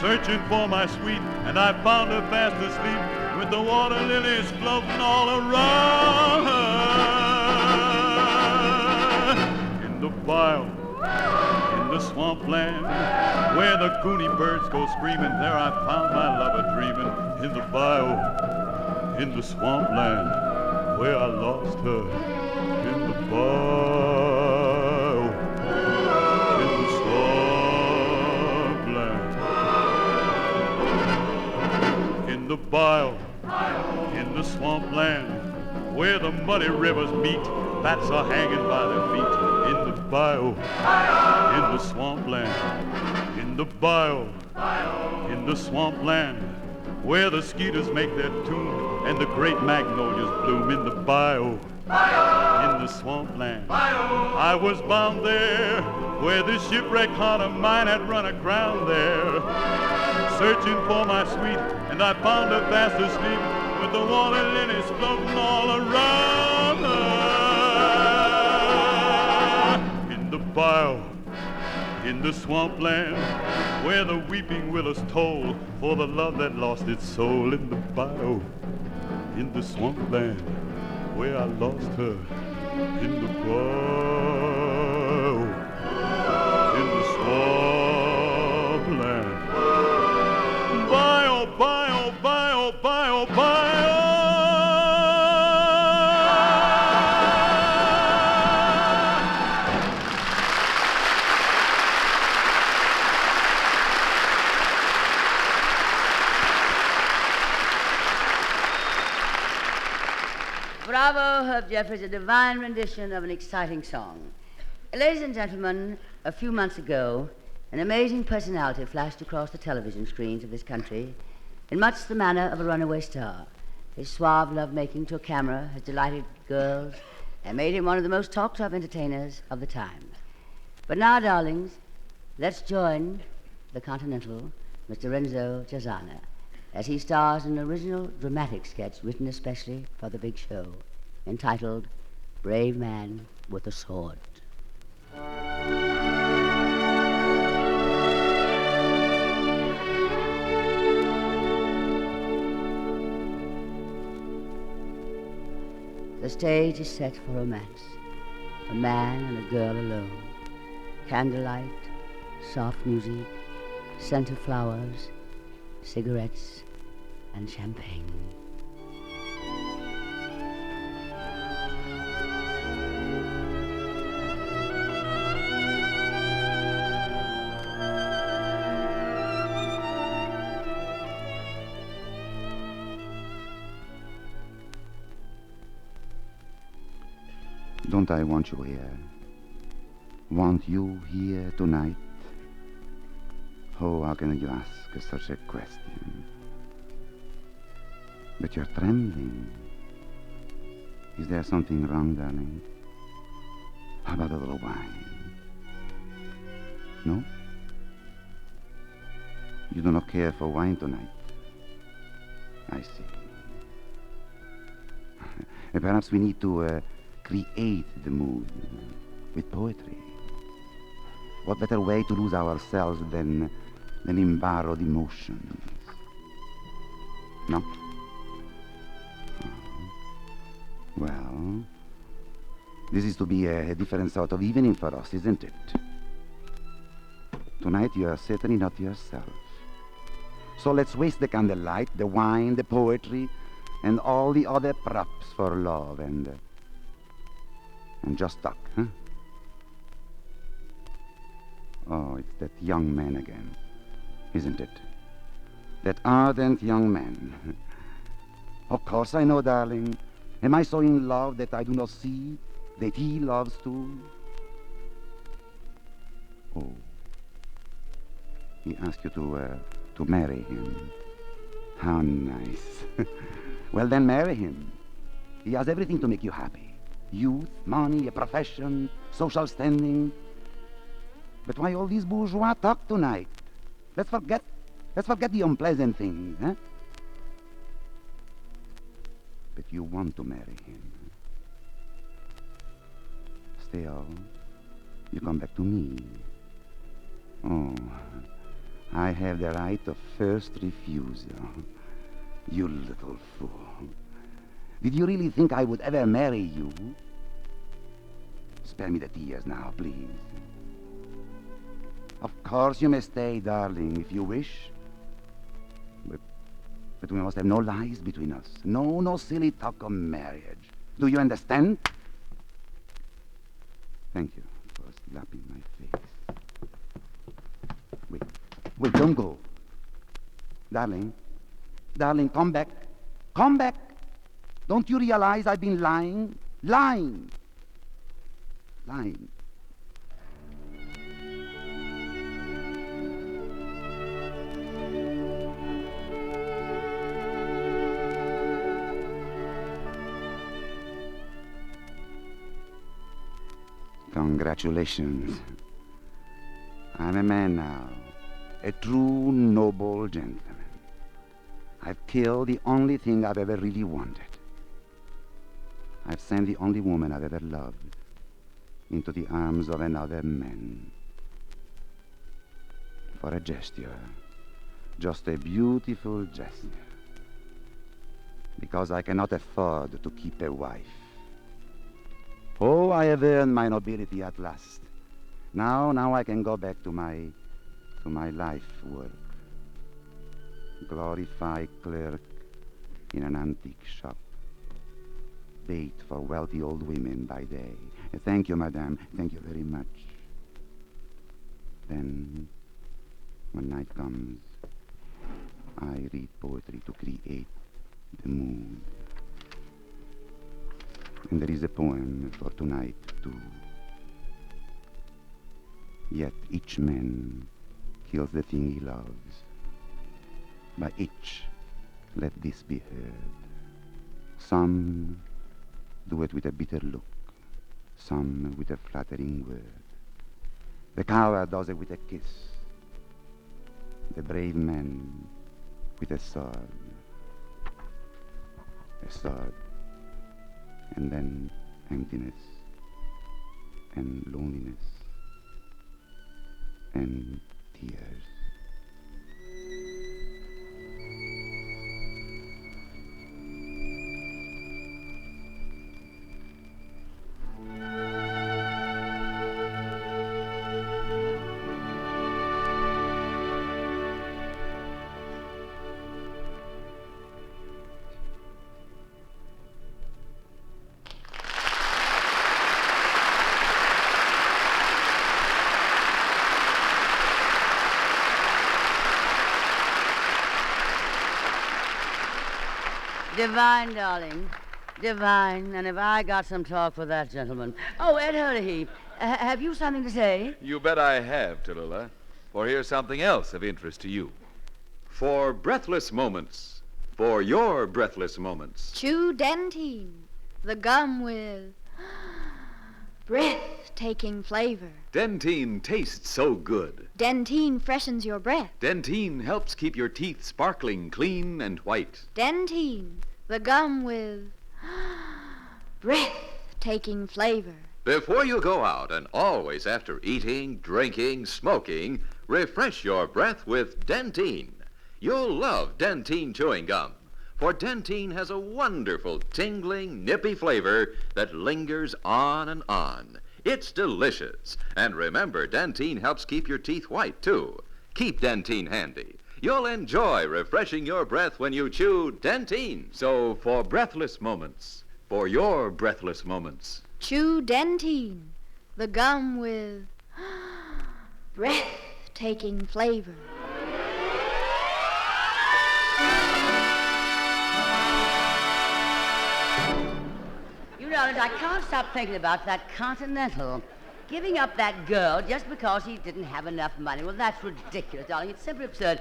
Speaker 12: searching for my sweet, and I found her fast asleep with the water lilies floating all around her. In the bayou, in the swampland, where the cooney birds go screaming, there I found my lover dreaming. In the bayou, in the swampland, where I lost her. In the bayou, in the swampland. In the bayou, in the swampland, where the muddy rivers meet, bats are hanging by their feet. In the bayou, in the swampland, in the bayou, in the swampland, where the skeeters make their tune and the great magnolias bloom. In the bayou, in the swampland, I was bound there, where the shipwreck heart of mine had run aground there, searching for my sweet, and I found her fast asleep with the water lilies floating all around her. In the bayou, in the swampland, where the weeping willows toll for the love that lost its soul. In the bayou, in the swampland, where I lost her. In the bayou, in the swampland. Bayou, bayou, bayou, bayou, bayou.
Speaker 8: Bravo, Herb Jeffries, a divine rendition of an exciting song. Ladies and gentlemen, a few months ago, an amazing personality flashed across the television screens of this country in much the manner of a runaway star. His suave lovemaking to a camera has delighted girls and made him one of the most talked of entertainers of the time. But now, darlings, let's join the Continental, Mr. Renzo Chazana, as he stars in an original dramatic sketch written especially for the big show, entitled Brave Man with a Sword. The stage is set for romance. A man and a girl alone. Candlelight, soft music, scent of flowers, cigarettes, and champagne.
Speaker 10: Don't I want you here? Want you here tonight? Oh, how can you ask such a question? But you're trembling. Is there something wrong, darling? How about a little wine? No? You do not care for wine tonight? I see. Perhaps we need to create the mood with poetry. What better way to lose ourselves than in borrowed emotions? No? Well, this is to be a different sort of evening for us, isn't it? Tonight you are certainly not yourself. So let's waste the candlelight, the wine, the poetry, and all the other props for love and just talk, huh? Oh, it's that young man again, isn't it? That ardent young man. Of course I know, darling. Am I so in love that I do not see that he loves too? Oh. He asked you to marry him. How nice. Well, then marry him. He has everything to make you happy. Youth, money, a profession, social standing. But why all these bourgeois talk tonight? Let's forget the unpleasant things, huh? But you want to marry him. Still, you come back to me. Oh, I have the right of first refusal. You little fool. Did you really think I would ever marry you? Spare me the tears now, please. Of course you may stay, darling, if you wish. But we must have no lies between us. No silly talk of marriage. Do you understand? Thank you for slapping my face. Wait, don't go. Darling, come back. Come back. Don't you realize I've been lying? Lying. Congratulations. I'm a man now, a true noble gentleman. I've killed the only thing I've ever really wanted. I've sent the only woman I've ever loved into the arms of another man. For a gesture, just a beautiful gesture. Because I cannot afford to keep a wife. Oh, I have earned my nobility at last. Now I can go back to my life work. Glorified clerk in an antique shop. Bait for wealthy old women by day. Thank you, madame. Thank you very much. Then, when night comes, I read poetry to create the mood. And there is a poem for tonight, too. Yet each man kills the thing he loves. By each, let this be heard. Some do it with a bitter look, some with a flattering word. The coward does it with a kiss. The brave man with a sword. A sword. And then emptiness and loneliness and tears.
Speaker 8: Divine, darling. Divine. And have I got some talk for that gentleman? Oh, Ed Hurley, have you something to say?
Speaker 1: You bet I have, Tallulah. For here's something else of interest to you.
Speaker 14: For breathless moments. For your breathless moments.
Speaker 15: Chew Dentine, the gum with breathtaking flavor.
Speaker 14: Dentine tastes so good.
Speaker 15: Dentine freshens your breath.
Speaker 14: Dentine helps keep your teeth sparkling clean and white.
Speaker 15: Dentine, the gum with breathtaking flavor.
Speaker 1: Before you go out, and always after eating, drinking, smoking, refresh your breath with Dentine. You'll love Dentine chewing gum, for Dentine has a wonderful, tingling, nippy flavor that lingers on and on. It's delicious. And remember, Dentine helps keep your teeth white, too. Keep Dentine handy. You'll enjoy refreshing your breath when you chew Dentine.
Speaker 14: So, for breathless moments, for your breathless moments,
Speaker 15: Chew Dentine, the gum with breathtaking flavor.
Speaker 8: You know, I can't stop thinking about that Continental. Giving up that girl just because he didn't have enough money. Well, that's ridiculous, darling. It's simply absurd.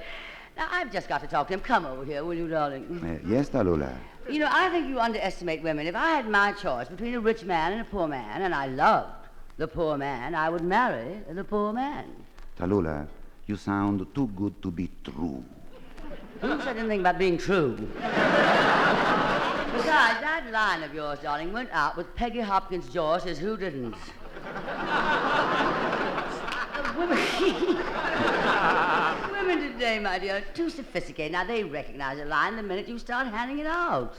Speaker 8: Now, I've just got to talk to him. Come over here, will you, darling?
Speaker 10: Yes, Tallulah.
Speaker 8: You know, I think you underestimate women. If I had my choice between a rich man and a poor man, and I loved the poor man, I would marry the poor man.
Speaker 10: Tallulah, you sound too good to be true.
Speaker 8: Who said anything about being true? Besides, that line of yours, darling, went out with Peggy Hopkins Joyce as who didn't. Women today, my dear, are too sophisticated. Now, they recognize a line the minute you start handing it out.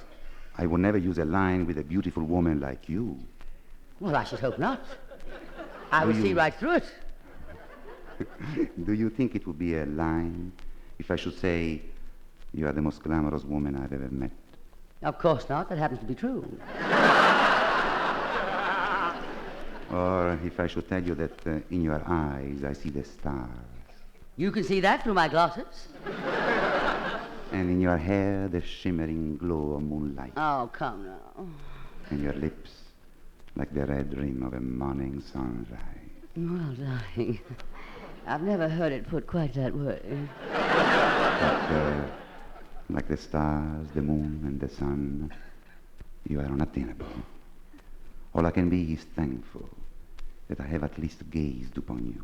Speaker 10: I would never use a line with a beautiful woman like you.
Speaker 8: Well, I should hope not. I would see right through it.
Speaker 10: Do you think it would be a line if I should say, you are the most glamorous woman I've ever met?
Speaker 8: Of course not. That happens to be true.
Speaker 10: Or if I should tell you that in your eyes I see the stars.
Speaker 8: You can see that through my glasses.
Speaker 10: And in your hair the shimmering glow of moonlight.
Speaker 8: Oh, come now.
Speaker 10: And your lips like the red rim of a morning sunrise.
Speaker 8: Well, darling, I've never heard it put quite that way.
Speaker 10: But, like the stars, the moon, and the sun, you are unattainable. All I can be is thankful that I have at least gazed upon you,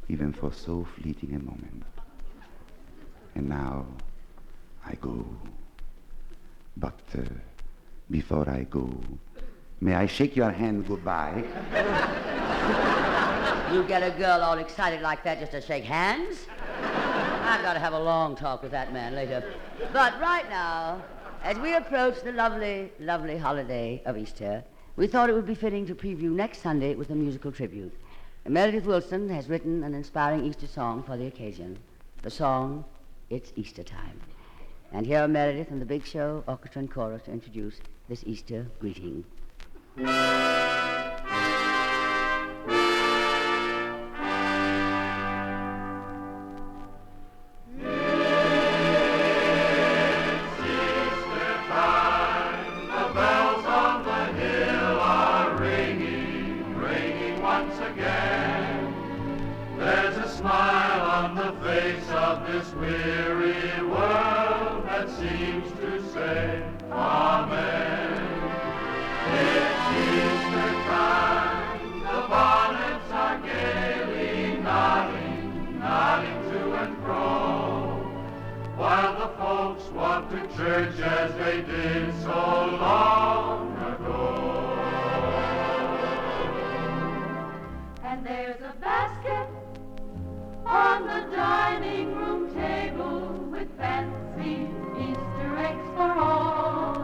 Speaker 10: even for so fleeting a moment. And now I go. But before I go, may I shake your hand goodbye?
Speaker 8: You get a girl all excited like that just to shake hands? I've got to have a long talk with that man later. But right now, as we approach the lovely, lovely holiday of Easter, we thought it would be fitting to preview next Sunday with a musical tribute. Meredith Wilson has written an inspiring Easter song for the occasion. The song, It's Easter Time. And here are Meredith and the Big Show Orchestra and Chorus to introduce this Easter greeting.
Speaker 12: This weary world that seems to say, Amen. It's Easter. Easter time, the bonnets are gaily nodding, nodding to and fro, while the folks walk to church as they did so long ago.
Speaker 2: And there's a basket on the dining room table with fancy Easter eggs for all.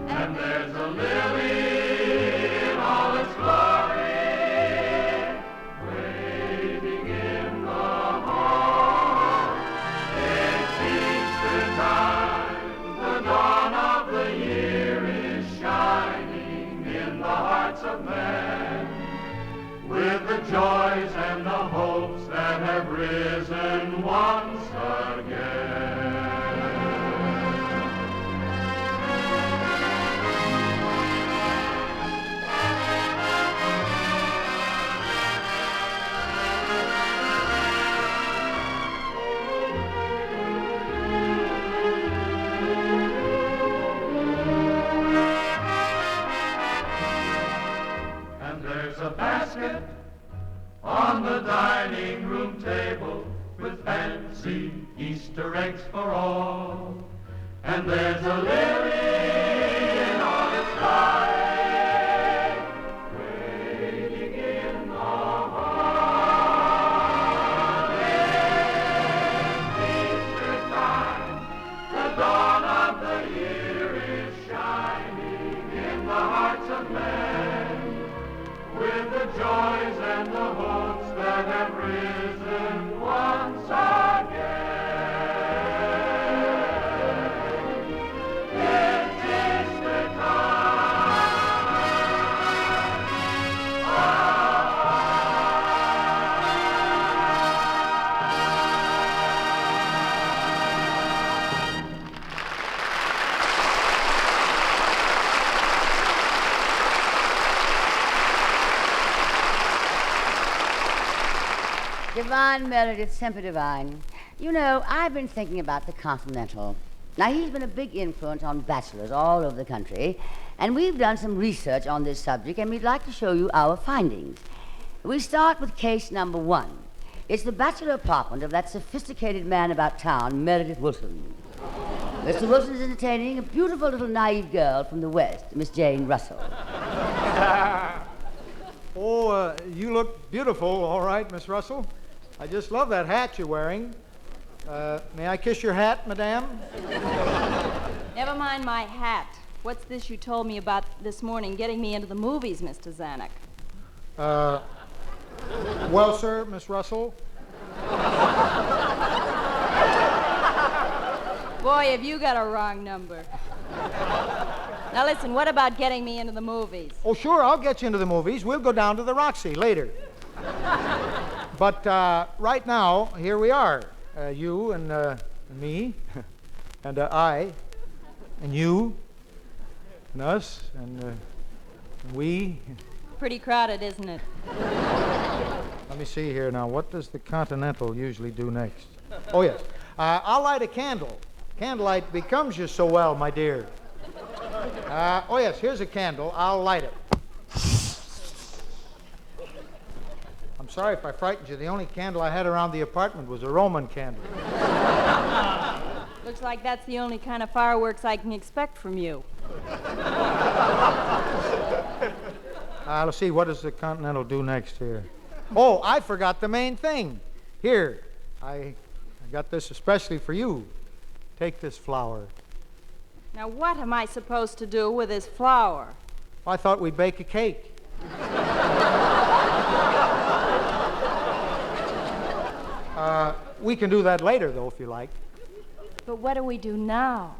Speaker 12: And there's a lily in all its glory, waiting in the hall. It's Easter time, the dawn of the year is shining in the hearts of men, with the joys and the hopes that have risen once again. And there's a basket on the dining room table with fancy Easter eggs for all. And there's a lily in all its glory, waiting in the hall. It's Easter time, the dawn of the year is shining in the hearts of men, with the joys and the hopes that have risen once again. It's Easter
Speaker 8: Divine Meredith, Semper Divine. You know, I've been thinking about the Continental. Now, he's been a big influence on bachelors all over the country, and we've done some research on this subject, and we'd like to show you our findings. We start with case number 1. It's the bachelor apartment of that sophisticated man about town, Meredith Wilson. Mr. Wilson is entertaining a beautiful little naive girl from the West, Miss Jane Russell.
Speaker 13: You look beautiful, all right, Miss Russell. I just love that hat you're wearing. May I kiss your hat, madame?
Speaker 2: Never mind my hat. What's this you told me about this morning, getting me into the movies, Mr. Zanuck?
Speaker 13: Well, sir, Miss Russell.
Speaker 2: Boy, have you got a wrong number. Now listen, what about getting me into the movies?
Speaker 13: Oh, sure, I'll get you into the movies. We'll go down to the Roxy later. But right now, here we are. You and me, and I, and you, and us, and we.
Speaker 2: Pretty crowded, isn't it?
Speaker 13: Let me see here now. What does the Continental usually do next? Oh, yes. I'll light a candle. Candlelight becomes you so well, my dear. Oh, yes, here's a candle. I'll light it. I'm sorry if I frightened you. The only candle I had around the apartment was a Roman candle.
Speaker 2: Looks like that's the only kind of fireworks I can expect from you.
Speaker 13: Let's see, what does the Continental do next here? Oh, I forgot the main thing. Here, I got this especially for you. Take this flower.
Speaker 2: Now, what am I supposed to do with this flour?
Speaker 13: I thought we'd bake a cake. We can do that later, though, if you like.
Speaker 2: But what do we do now?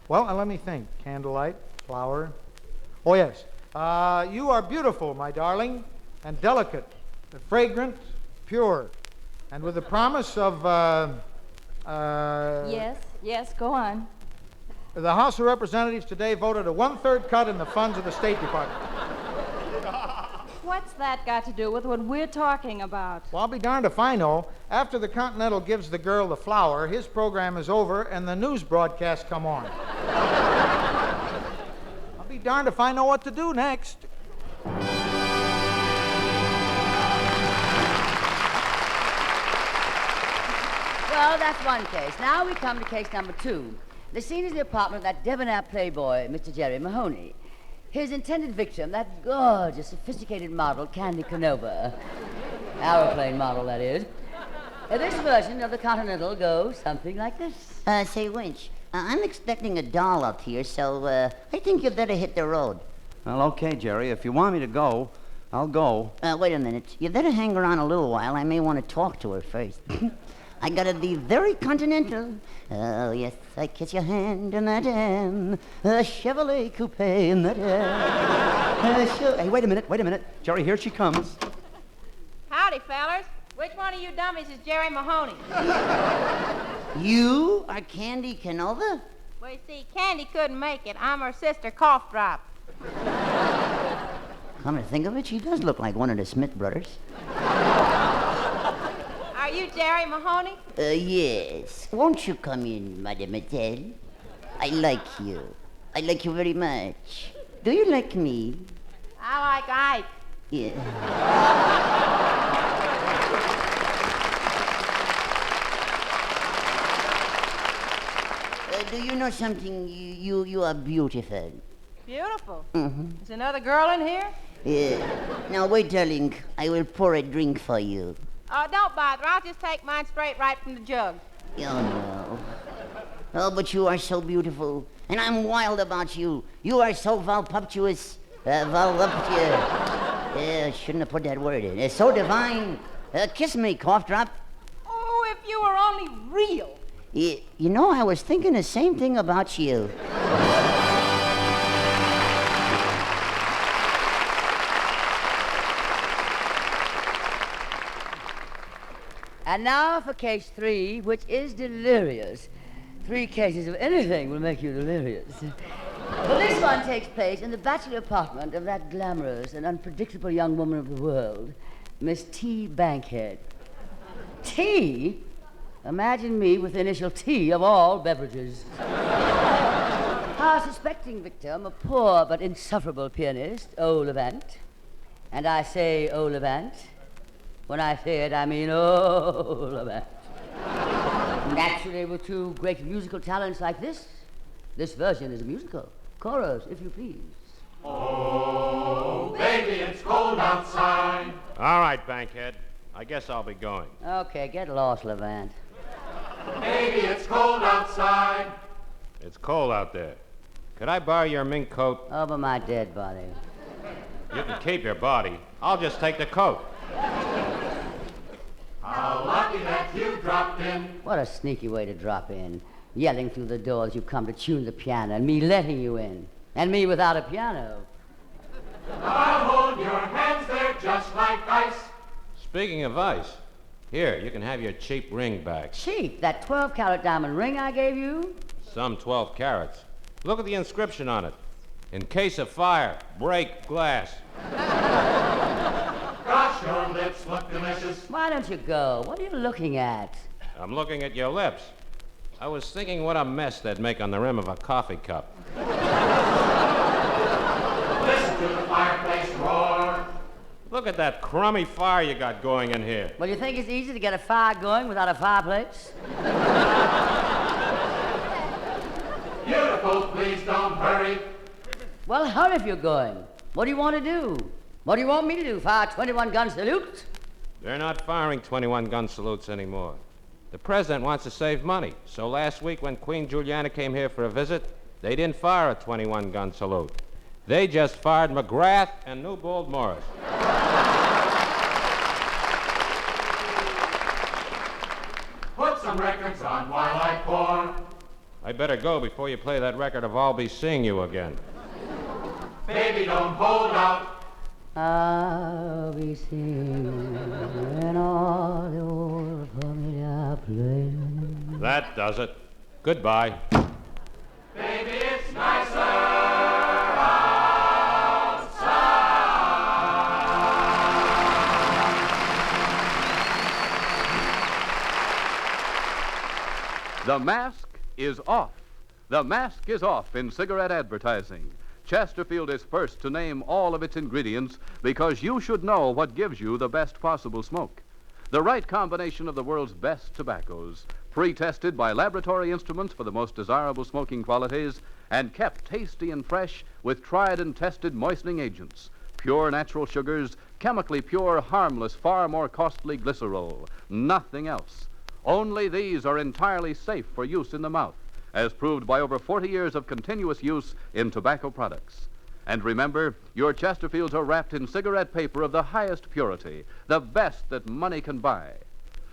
Speaker 13: Well, let me think. Candlelight, flower. Oh, yes. You are beautiful, my darling, and delicate, fragrant, pure, and with the promise of,
Speaker 2: Yes, go on.
Speaker 13: The House of Representatives today voted a 1/3 cut in the funds of the State Department.
Speaker 2: What's that got to do with what we're talking about?
Speaker 13: Well, I'll be darned if I know. After the Continental gives the girl the flower, his program is over and the news broadcasts come on. I'll be darned if I know what to do next.
Speaker 8: Well, that's one case. Now we come to case number 2. The scene is the apartment of that debonair playboy, Mr. Jerry Mahoney. His intended victim, that gorgeous, sophisticated model, Candy Canova. Aeroplane model, that is. This version of the Continental goes something like this.
Speaker 6: Say, Winch, I'm expecting a doll up here, so I think you better hit the road.
Speaker 4: Well, okay, Jerry. If you want me to go, I'll go.
Speaker 6: Wait a minute. You better hang around a little while. I may want to talk to her first. I gotta be very continental. Oh, yes, I kiss your hand, madame. A Chevrolet coupe, madame.
Speaker 4: Hey, wait a minute. Jerry, here she comes.
Speaker 3: Howdy, fellers. Which one of you dummies is Jerry Mahoney?
Speaker 6: You are Candy Canova?
Speaker 3: Well, you see, Candy couldn't make it. I'm her sister, Cough Drop.
Speaker 6: Come to think of it, she does look like one of the Smith brothers.
Speaker 3: Are you Jerry Mahoney?
Speaker 6: Yes. Won't you come in, mademoiselle? I like you. I like you very much. Do you like me?
Speaker 3: I like Ike.
Speaker 6: Yeah. Do you know something? You are beautiful.
Speaker 3: Beautiful.
Speaker 6: Mm-hmm.
Speaker 3: Is another girl in here?
Speaker 6: Yeah. Now, wait, darling. I will pour a drink for you.
Speaker 3: Oh, don't bother. I'll just take mine straight right from the jug.
Speaker 6: Oh, no. Oh, but you are so beautiful. And I'm wild about you. You are so voluptuous. Voluptuous. I shouldn't have put that word in. It's so divine. Kiss me, Cough Drop.
Speaker 3: Oh, if you were only real.
Speaker 6: You know, I was thinking the same thing about you.
Speaker 8: And now for case 3, which is delirious. 3 cases of anything will make you delirious. But this one takes place in the bachelor apartment of that glamorous and unpredictable young woman of the world, Miss T. Bankhead. T? Imagine me with the initial T of all beverages. Our suspecting victim, a poor but insufferable pianist, Olivant. And I say Olivant. When I say it, I mean Olivant. Naturally, with 2 great musical talents like this version is a musical. Chorus, if you please.
Speaker 12: Oh, baby, it's cold outside.
Speaker 5: All right, Bankhead. I guess I'll be going.
Speaker 8: Okay, get lost, Levant.
Speaker 12: Baby, it's cold outside.
Speaker 5: It's cold out there. Could I borrow your mink coat?
Speaker 8: Over my dead body.
Speaker 5: You can keep your body. I'll just take the coat.
Speaker 12: How lucky that you dropped in.
Speaker 8: What a sneaky way to drop in. Yelling through the door as you come to tune the piano, and me letting you in. And me without a piano.
Speaker 12: I'll hold your hands there just like ice.
Speaker 5: Speaking of ice, here, you can have your cheap ring back.
Speaker 8: Cheap? That 12-carat diamond ring I gave you?
Speaker 5: Some 12 carats. Look at the inscription on it. In case of fire, break glass.
Speaker 12: Gosh, your lips look delicious.
Speaker 8: Why don't you go? What are you looking at?
Speaker 5: I'm looking at your lips. I was thinking what a mess they'd make on the rim of a coffee cup.
Speaker 12: Listen to the fireplace roar.
Speaker 5: Look at that crummy fire you got going in here.
Speaker 8: Well, you think it's easy to get a fire going without a fireplace?
Speaker 12: Beautiful, please don't hurry.
Speaker 8: Well, hurry if you're going. What do you want to do? What do you want me to do? Fire 21-gun salute?
Speaker 5: They're not firing 21-gun salutes anymore. The president wants to save money. So last week when Queen Juliana came here for a visit, they didn't fire a 21-gun salute. They just fired McGrath and Newbold Morris.
Speaker 12: Put some records on while I pour.
Speaker 5: I better go before you play that record of I'll Be Seeing You Again.
Speaker 12: Baby, don't hold out.
Speaker 8: I'll be singing all the old familiar places.
Speaker 5: That does it. Goodbye.
Speaker 12: Baby, it's nicer outside.
Speaker 1: The mask is off. The mask is off in cigarette advertising. Chesterfield is first to name all of its ingredients because you should know what gives you the best possible smoke.
Speaker 16: The right combination of the world's best tobaccos, pre-tested by laboratory instruments for the most desirable smoking qualities, and kept tasty and fresh with tried and tested moistening agents, pure natural sugars, chemically pure, harmless, far more costly glycerol. Nothing else. Only these are entirely safe for use in the mouth, as proved by over 40 years of continuous use in tobacco products. And remember, your Chesterfields are wrapped in cigarette paper of the highest purity, the best that money can buy.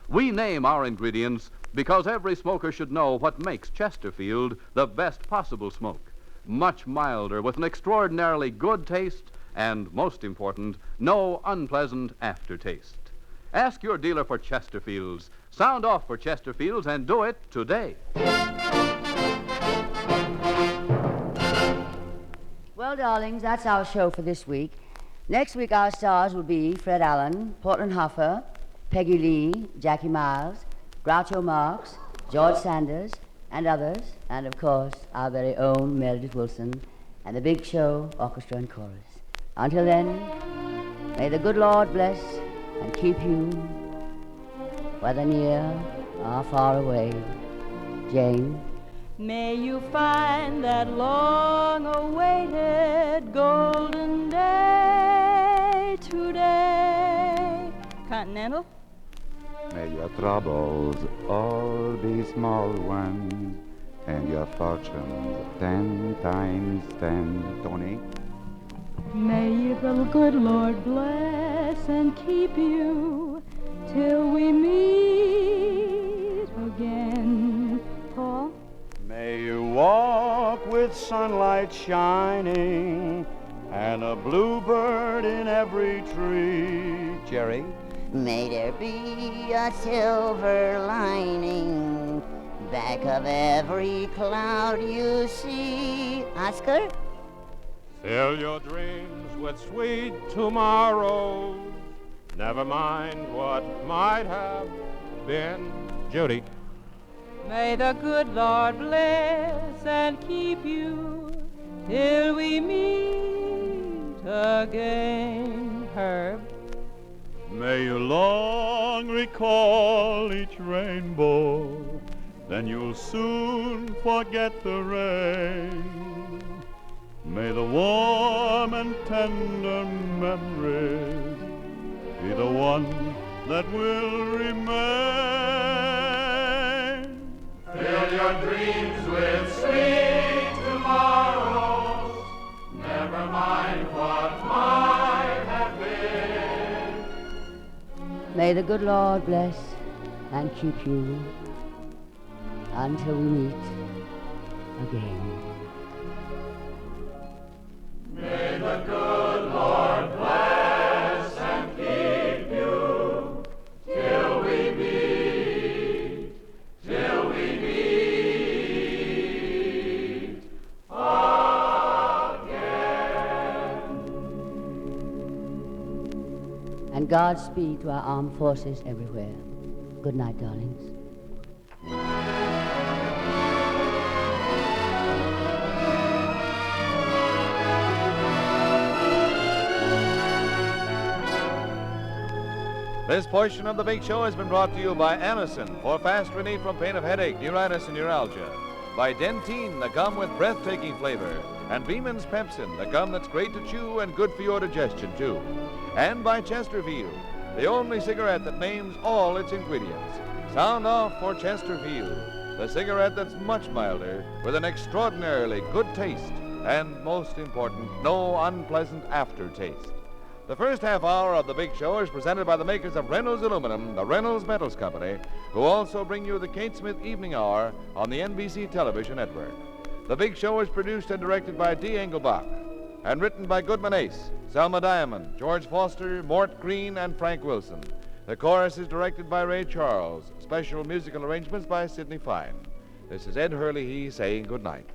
Speaker 16: We name our ingredients because every smoker should know what makes Chesterfield the best possible smoke. Much milder, with an extraordinarily good taste, and most important, no unpleasant aftertaste. Ask your dealer for Chesterfields. Sound off for Chesterfields and do it today.
Speaker 8: Well, darlings, that's our show for this week. Next week, our stars will be Fred Allen, Portland Hoffer, Peggy Lee, Jackie Miles, Groucho Marx, George Sanders, and others, and of course, our very own Meredith Wilson and the Big Show Orchestra and Chorus. Until then, may the good Lord bless and keep you, whether near or far away. Jane.
Speaker 2: May you find that long-awaited golden day today. Continental?
Speaker 10: May your troubles all be small ones, and your fortunes 10 times 10. Tony?
Speaker 2: May the good Lord bless and keep you till we meet again. Paul?
Speaker 4: May you walk with sunlight shining and a bluebird in every tree. Jerry?
Speaker 6: May there be a silver lining back of every cloud you see. Oscar?
Speaker 5: Fill your dreams with sweet tomorrows. Never mind what might have been. Judy.
Speaker 2: May the good Lord bless and keep you till we meet again. Herb?
Speaker 17: May you long recall each rainbow, then you'll soon forget the rain. May the warm and tender memories be the one that will remain.
Speaker 12: Fill your dreams with sweet tomorrows. Never mind what might have been.
Speaker 8: May the good Lord bless and keep you until we meet again.
Speaker 12: May the good Lord bless and keep you till we meet again.
Speaker 8: And Godspeed to our armed forces everywhere. Good night, darlings.
Speaker 1: This portion of the Big Show has been brought to you by Anacin for fast relief from pain of headache, neuritis, and neuralgia. By Dentine, the gum with breathtaking flavor. And Beeman's Pepsin, the gum that's great to chew and good for your digestion, too. And by Chesterfield, the only cigarette that names all its ingredients. Sound off for Chesterfield, the cigarette that's much milder, with an extraordinarily good taste, and most important, no unpleasant aftertaste. The first half hour of the Big Show is presented by the makers of Reynolds Aluminum, the Reynolds Metals Company, who also bring you the Kate Smith Evening Hour on the NBC television network. The Big Show is produced and directed by D. Engelbach and written by Goodman Ace, Selma Diamond, George Foster, Mort Green, and Frank Wilson. The chorus is directed by Ray Charles. Special musical arrangements by Sidney Fine. This is Ed Hurley saying good night.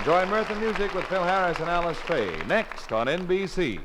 Speaker 1: Enjoy mirth and music with Phil Harris and Alice Faye next on NBC.